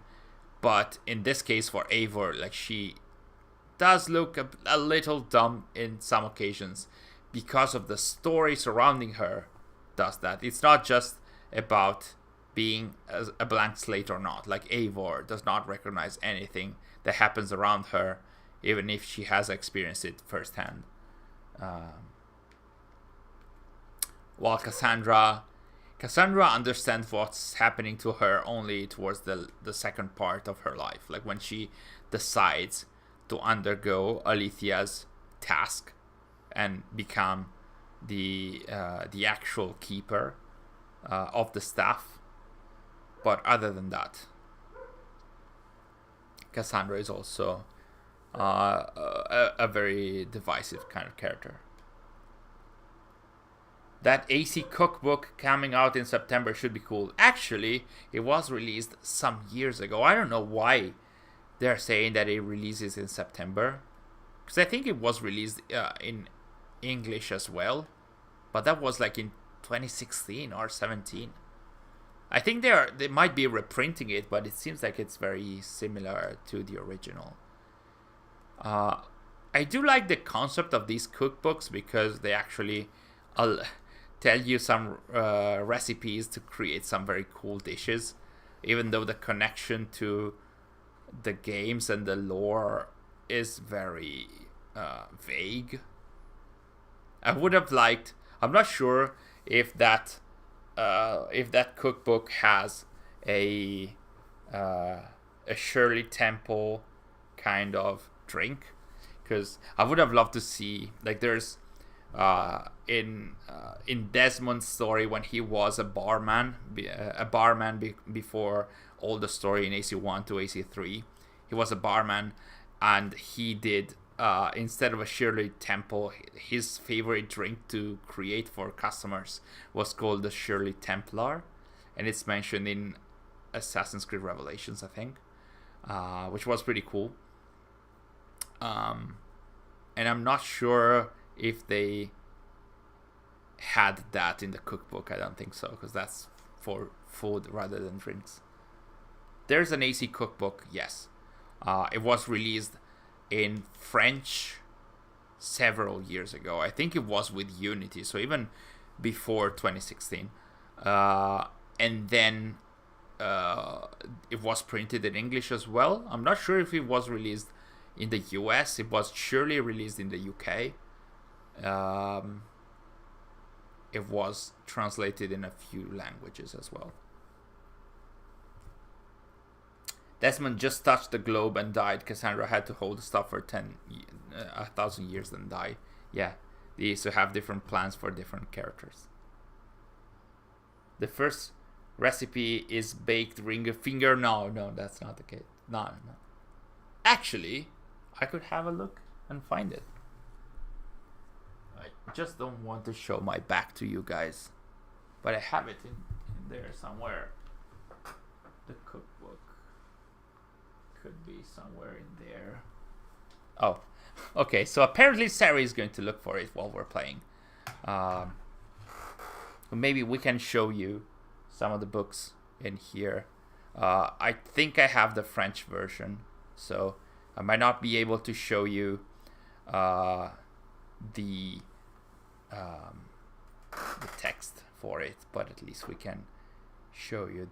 But in this case, for Eivor, like, she does look a little dumb in some occasions because of the story surrounding her does that. It's not just about being a blank slate or not. Like Eivor does not recognize anything that happens around her, even if she has experienced it firsthand. While Cassandra understands what's happening to her only towards the second part of her life, like when she decides to undergo Alethea's task and become the actual keeper of the staff. But other than that, Cassandra is also a very divisive kind of character. That AC cookbook coming out in September should be cool. Actually, it was released some years ago. I don't know why they're saying that it releases in September, because I think it was released in English as well, but that was like in 2016 or 17. I think they might be reprinting it, but it seems like it's very similar to the original. I do like the concept of these cookbooks because they actually tell you some recipes to create some very cool dishes, even though the connection to the games and the lore is very vague. I would have liked. I'm not sure if that cookbook has a Shirley Temple kind of drink, because I would have loved to see, like, there's in Desmond's story when he was a barman before all the story in AC1 to AC3, he was a barman, and he did instead of a Shirley Temple, his favorite drink to create for customers was called the Shirley Templar, and it's mentioned in Assassin's Creed Revelations, I think, which was pretty cool. And I'm not sure if they had that in the cookbook. I don't think so, because that's for food rather than drinks. There's an AC cookbook, yes. It was released in French several years ago. I think it was with Unity, so even before 2016. And then it was printed in English as well. I'm not sure if it was released in the US. It was surely released in the UK. It was translated in a few languages as well. Desmond just touched the globe and died. Cassandra had to hold the stuff for 1,000 years and die. Yeah, they used to have different plans for different characters. The first recipe is baked ring of finger. No, that's not the case. No. Actually, I could have a look and find it. I just don't want to show my back to you guys, but I have it in there somewhere. The cookbook could be somewhere in there. Oh, okay. So apparently Sary is going to look for it while we're playing. Maybe we can show you some of the books in here. I think I have the French version, so I might not be able to show you the text for it, but at least we can show you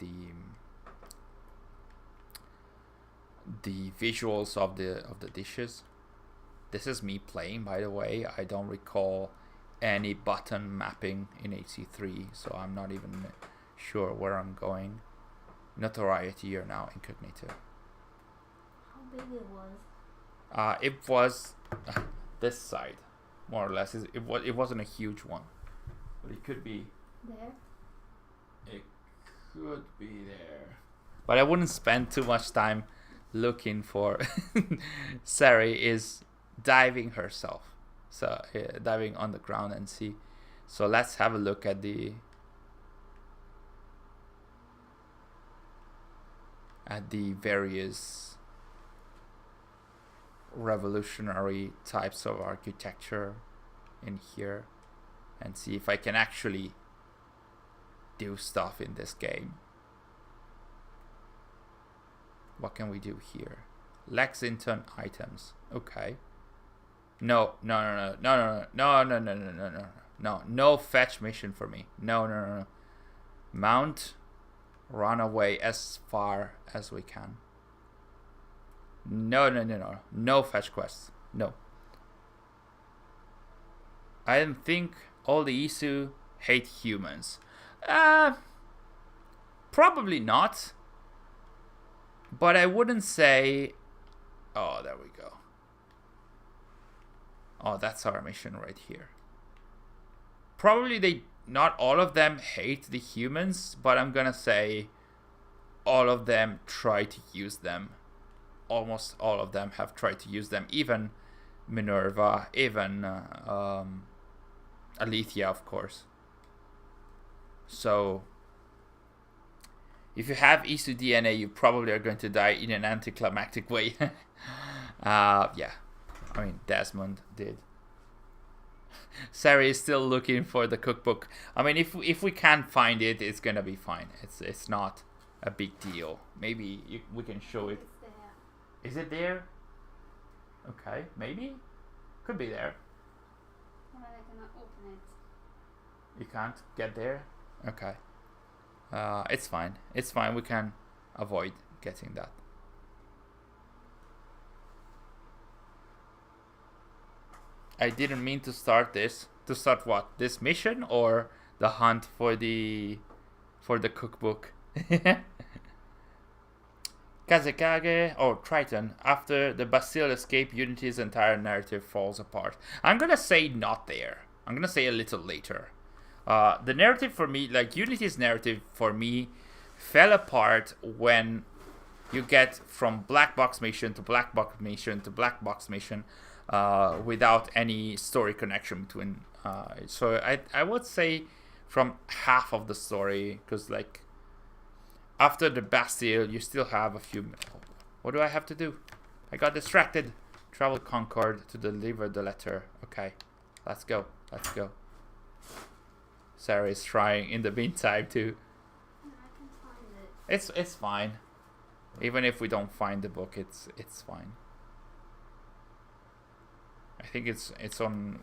the visuals of the dishes. This is me playing, by the way. I don't recall any button mapping in HC3, so I'm not even sure where I'm going. Notoriety or now incognito. How big it was? It was this side, more or less. It wasn't a huge one, but it could be there. It could be there, but I wouldn't spend too much time looking for. Sary is diving herself, so diving on the ground and see. So let's have a look at the various revolutionary types of architecture in here and see if I can actually do stuff in this game. What can we do here? Lexington items. Okay. No. No fetch mission for me. No. Mount, run away as far as we can. No fetch quests. No. I don't think all the Isu hate humans. Probably not. But I wouldn't say... Oh, there we go. Oh, that's our mission right here. Probably not all of them hate the humans, but I'm gonna say all of them try to use them. Almost all of them have tried to use them. Even Minerva, even Alethea, of course. So, if you have Isu DNA, you probably are going to die in an anticlimactic way. Yeah. I mean, Desmond did. Sary is still looking for the cookbook. I mean, if we can't find it, it's gonna be fine. It's not a big deal. Maybe we can show it. It's there. Is it there? Okay, maybe. Could be there. But I cannot open it. You can't get there? Okay. It's fine. It's fine. We can avoid getting that. I didn't mean to start this. To start what? This mission or the hunt for the cookbook? Kazekage or Triton. After the Bastille escape, Unity's entire narrative falls apart. I'm gonna say not there. I'm gonna say a little later. The narrative for me, like Unity's narrative for me, fell apart when you get from black box mission to black box mission to black box mission without any story connection between. So I would say from half of the story, because like after the Bastille, you still have a few. What do I have to do? I got distracted. Travel to Concord to deliver the letter. Okay, let's go. Let's go. Sarah is trying in the meantime to. No, I can find it. It's fine. Even if we don't find the book, it's fine. I think it's on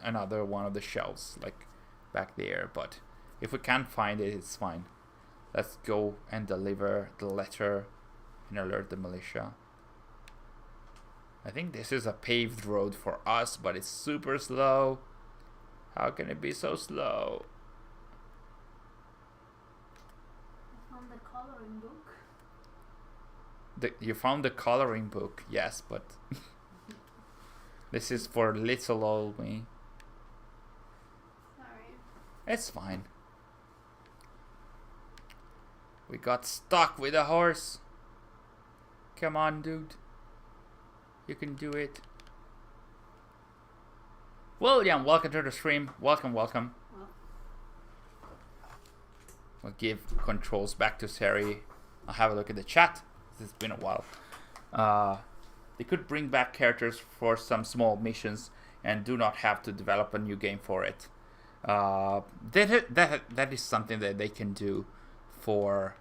another one of the shelves, like back there. But if we can't find it, it's fine. Let's go and deliver the letter and alert the militia. I think this is a paved road for us, but it's super slow. How can it be so slow? I found the coloring book. You found the coloring book, yes, but this is for little old me. Sorry. It's fine. We got stuck with a horse. Come on, dude. You can do it. William, welcome to the stream. Welcome. Well, We'll give controls back to Sary. I'll have a look at the chat. It's been a while. They could bring back characters for some small missions and do not have to develop a new game for it. That is something that they can do for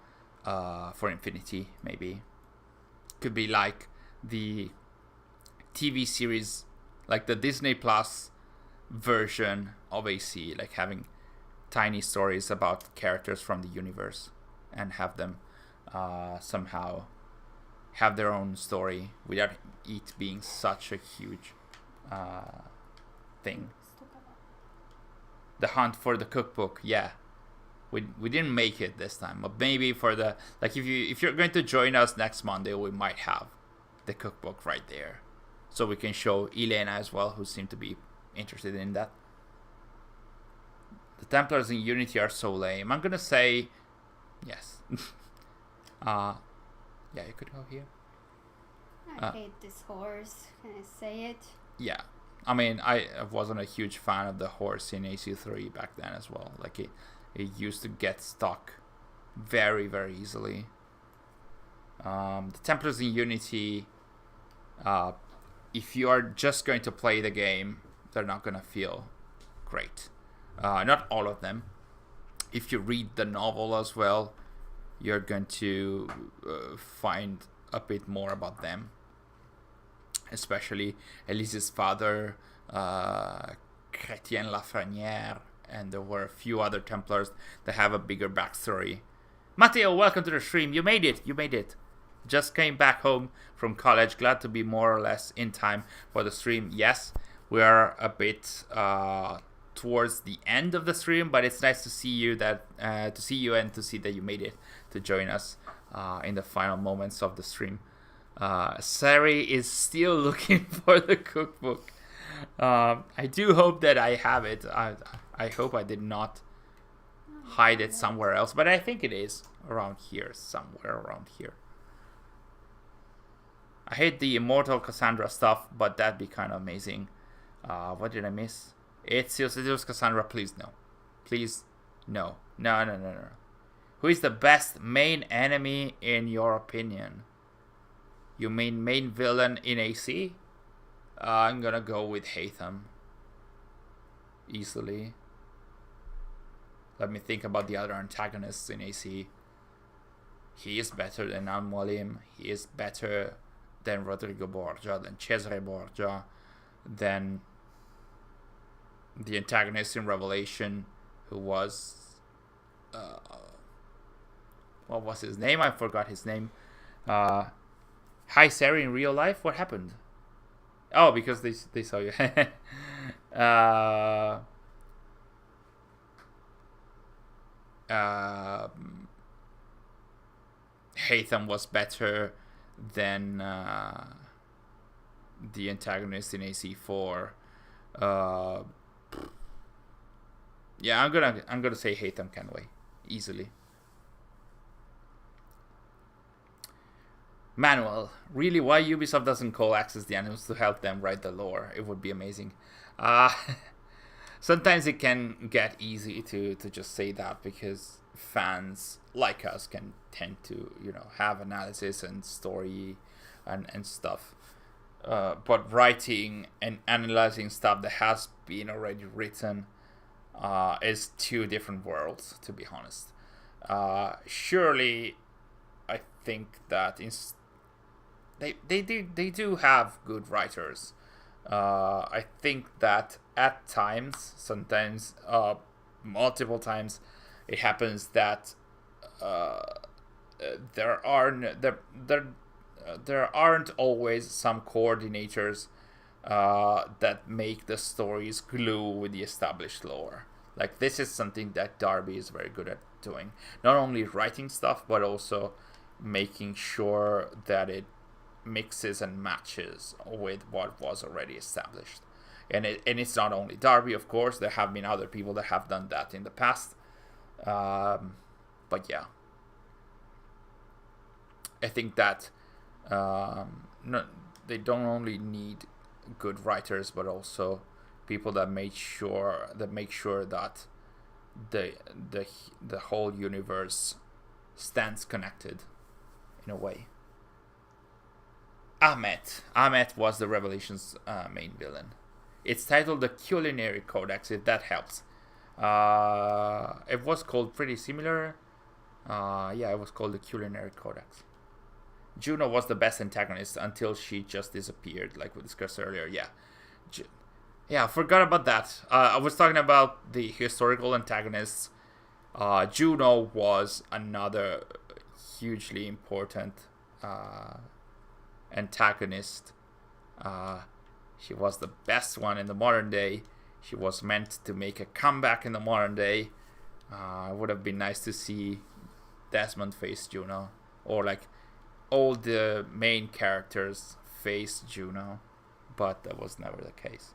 Infinity, maybe. Could be like the TV series, like the Disney Plus version of AC, like having tiny stories about characters from the universe and have them somehow have their own story without it being such a huge thing. The hunt for the cookbook, yeah. We didn't make it this time, but maybe for the like if you're going to join us next Monday, we might have the cookbook right there, so we can show Elena as well, who seemed to be interested in that. The Templars in Unity are so lame. I'm gonna say yes. Yeah, you could go here. I hate this horse. Can I say it? Yeah, I mean, I wasn't a huge fan of the horse in AC3 back then as well. Like it used to get stuck very, very easily. The Templars in Unity, if you are just going to play the game, they're not going to feel great. Not all of them. If you read the novel as well, you're going to find a bit more about them. Especially Elise's father, Chrétien Lafrenière, and there were a few other Templars that have a bigger backstory. Matteo, welcome to the stream. You made it. Just came back home from college. Glad to be more or less in time for the stream. Yes, we are a bit towards the end of the stream, but it's nice to see you and to see that you made it to join us in the final moments of the stream. Sary is still looking for the cookbook. I do hope that I have it. I hope I did not hide it somewhere else, but I think it is around here, somewhere around here. I hate the Immortal Cassandra stuff, but that'd be kind of amazing. What did I miss? It's Cassandra, please no. Please, no. No. Who is the best main enemy in your opinion? You mean main villain in AC? I'm gonna go with Hatham. Easily. Let me think about the other antagonists in AC. He is better than Al-Mualim. He is better than Rodrigo Borgia, than Cesare Borgia, than the antagonist in Revelation, who was... what was his name? I forgot his name. Hi, Sary in real life? What happened? Oh, because they saw you. Hatham was better than the antagonist in AC4. Yeah, I'm gonna say Hatham Kenway easily. Manuel, really, why Ubisoft doesn't call Access the animals to help them write the lore? It would be amazing. Sometimes it can get easy to just say that because fans like us can tend to, have analysis and story and stuff. But writing and analyzing stuff that has been already written is two different worlds, to be honest. Surely, I think that they do have good writers. I think that at times, sometimes, multiple times, it happens that there aren't always some coordinators that make the stories glue with the established lore. Like, this is something that Darby is very good at doing. Not only writing stuff, but also making sure that it mixes and matches with what was already established. And it's not only Darby, of course. There have been other people that have done that in the past. But yeah. I think that they don't only need good writers, but also people that make sure that the whole universe stands connected in a way. Ahmet was the Revelation's main villain. It's titled The Culinary Codex, if that helps. It was called pretty similar. It was called The Culinary Codex. Juno was the best antagonist until she just disappeared, like we discussed earlier. I forgot about that. I was talking about the historical antagonists. Juno was another hugely important antagonist. She was the best one in the modern day. She was meant to make a comeback in the modern day. It would have been nice to see Desmond face Juno, or like all the main characters face Juno, but that was never the case.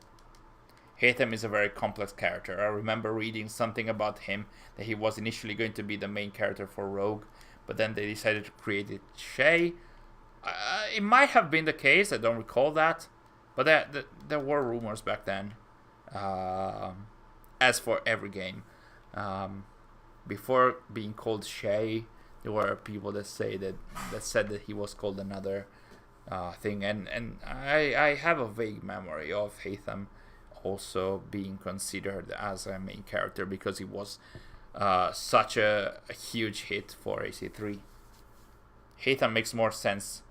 Hatham is a very complex character. I remember reading something about him that he was initially going to be the main character for Rogue, but then they decided to create it Shay. It might have been the case, I don't recall that, but there were rumors back then. As for every game, before being called Shay, there were people that said that he was called another thing, and I have a vague memory of Hatham also being considered as a main character because he was such a huge hit for AC3. Hatham makes more sense.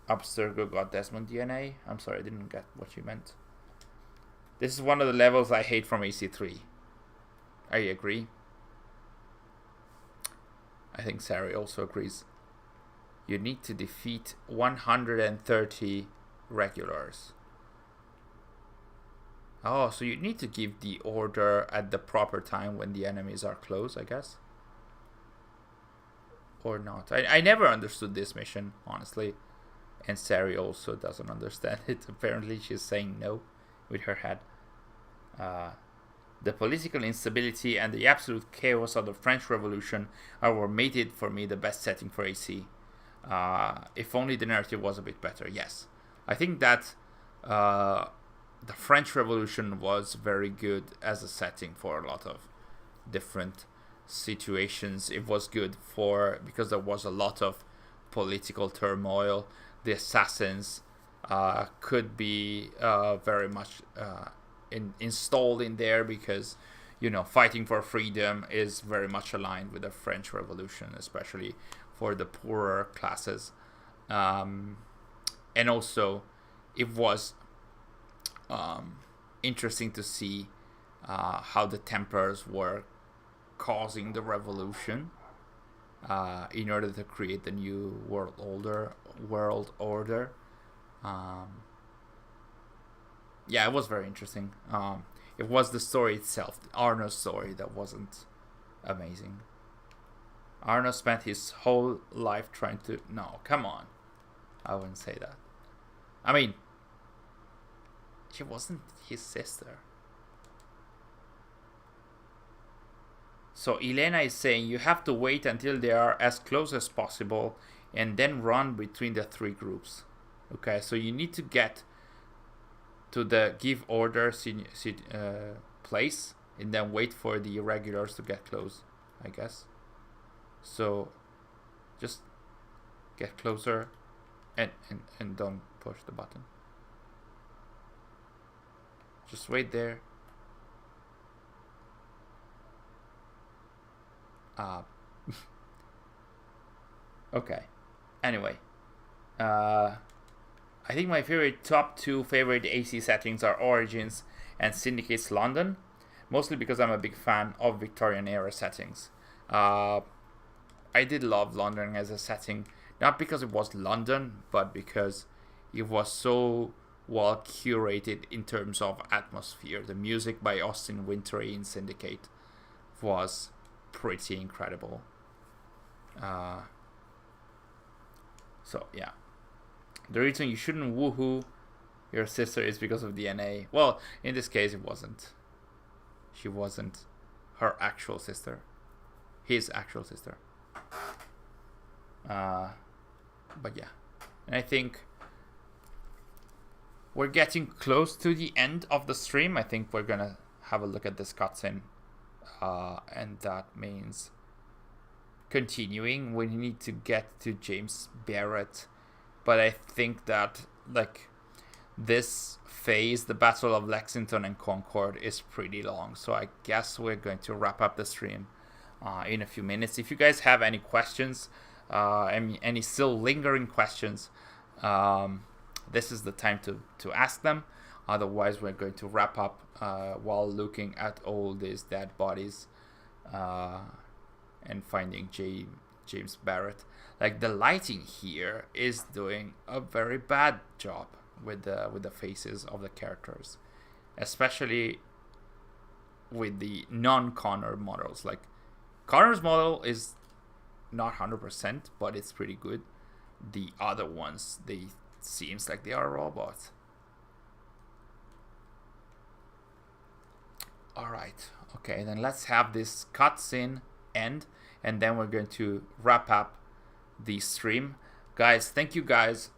Abstergo got Desmond DNA. I'm sorry, I didn't get what you meant. This is one of the levels I hate from AC3. I agree. I think Sary also agrees. You need to defeat 130 regulars. Oh, so you need to give the order at the proper time when the enemies are close, I guess. Or not. I never understood this mission, honestly. And Sary also doesn't understand it. Apparently she's saying no with her head. The political instability and the absolute chaos of the French Revolution are what made it, for me, the best setting for AC. If only the narrative was a bit better, yes. I think that the French Revolution was very good as a setting for a lot of different situations. It was good because there was a lot of political turmoil. The assassins could be very much installed in there because, fighting for freedom is very much aligned with the French Revolution, especially for the poorer classes. And also, it was interesting to see how the Templars were causing the revolution in order to create the new world order. Yeah, it was very interesting. It was the story itself, Arno's story, that wasn't amazing. Arno spent his whole life trying to... No, come on. I wouldn't say that. I mean, she wasn't his sister. So Elena is saying you have to wait until they are as close as possible and then run between the three groups. Okay, so you need to get to the give order place and then wait for the irregulars to get close, I guess. So just get closer and don't push the button. Just wait there. Okay. Anyway, I think my top two favorite AC settings are Origins and Syndicate's London, mostly because I'm a big fan of Victorian era settings. I did love London as a setting, not because it was London, but because it was so well curated in terms of atmosphere. The music by Austin Wintory in Syndicate was pretty incredible. So yeah, the reason you shouldn't woohoo your sister is because of DNA. Well, in this case, it wasn't. She wasn't her actual sister. His actual sister. But yeah, and I think we're getting close to the end of the stream. I think we're gonna have a look at this cutscene, and that means continuing. We need to get to James Barrett, but I think that this phase, the Battle of Lexington and Concord, is pretty long. So I guess we're going to wrap up the stream in a few minutes. If you guys have any questions, any still lingering questions, this is the time to ask them. Otherwise, we're going to wrap up while looking at all these dead bodies and finding James Barrett. The lighting here is doing a very bad job with the faces of the characters, especially with the non-Connor models. Connor's model is not 100%, but it's pretty good. The other ones, they seems like they are robots. Alright, okay, then let's have this cutscene end, and then we're going to wrap up the stream. Guys, thank you guys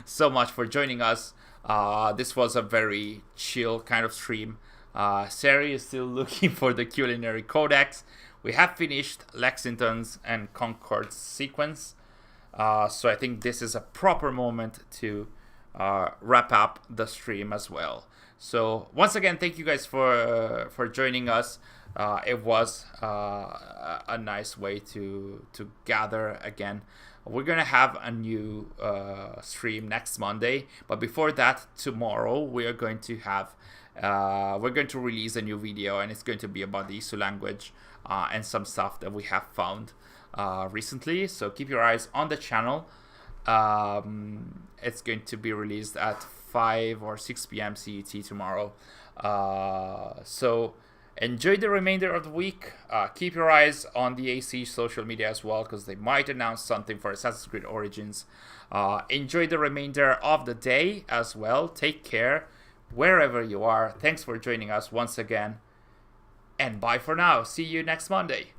so much for joining us. This was a very chill kind of stream. Sary is still looking for the culinary codex. We have finished Lexington's and Concord's sequence, so I think this is a proper moment to wrap up the stream as well. So once again, thank you guys for joining us. It was a nice way to gather again We're gonna have a new stream next Monday, but before that, tomorrow we are going to have we're going to release a new video, and it's going to be about the Isu language and some stuff that we have found recently. So keep your eyes on the channel. It's going to be released at 5 or 6 p.m. CET tomorrow. So enjoy the remainder of the week. Keep your eyes on the AC social media as well, because they might announce something for Assassin's Creed Origins. Enjoy the remainder of the day as well. Take care wherever you are. Thanks for joining us once again. And bye for now. See you next Monday.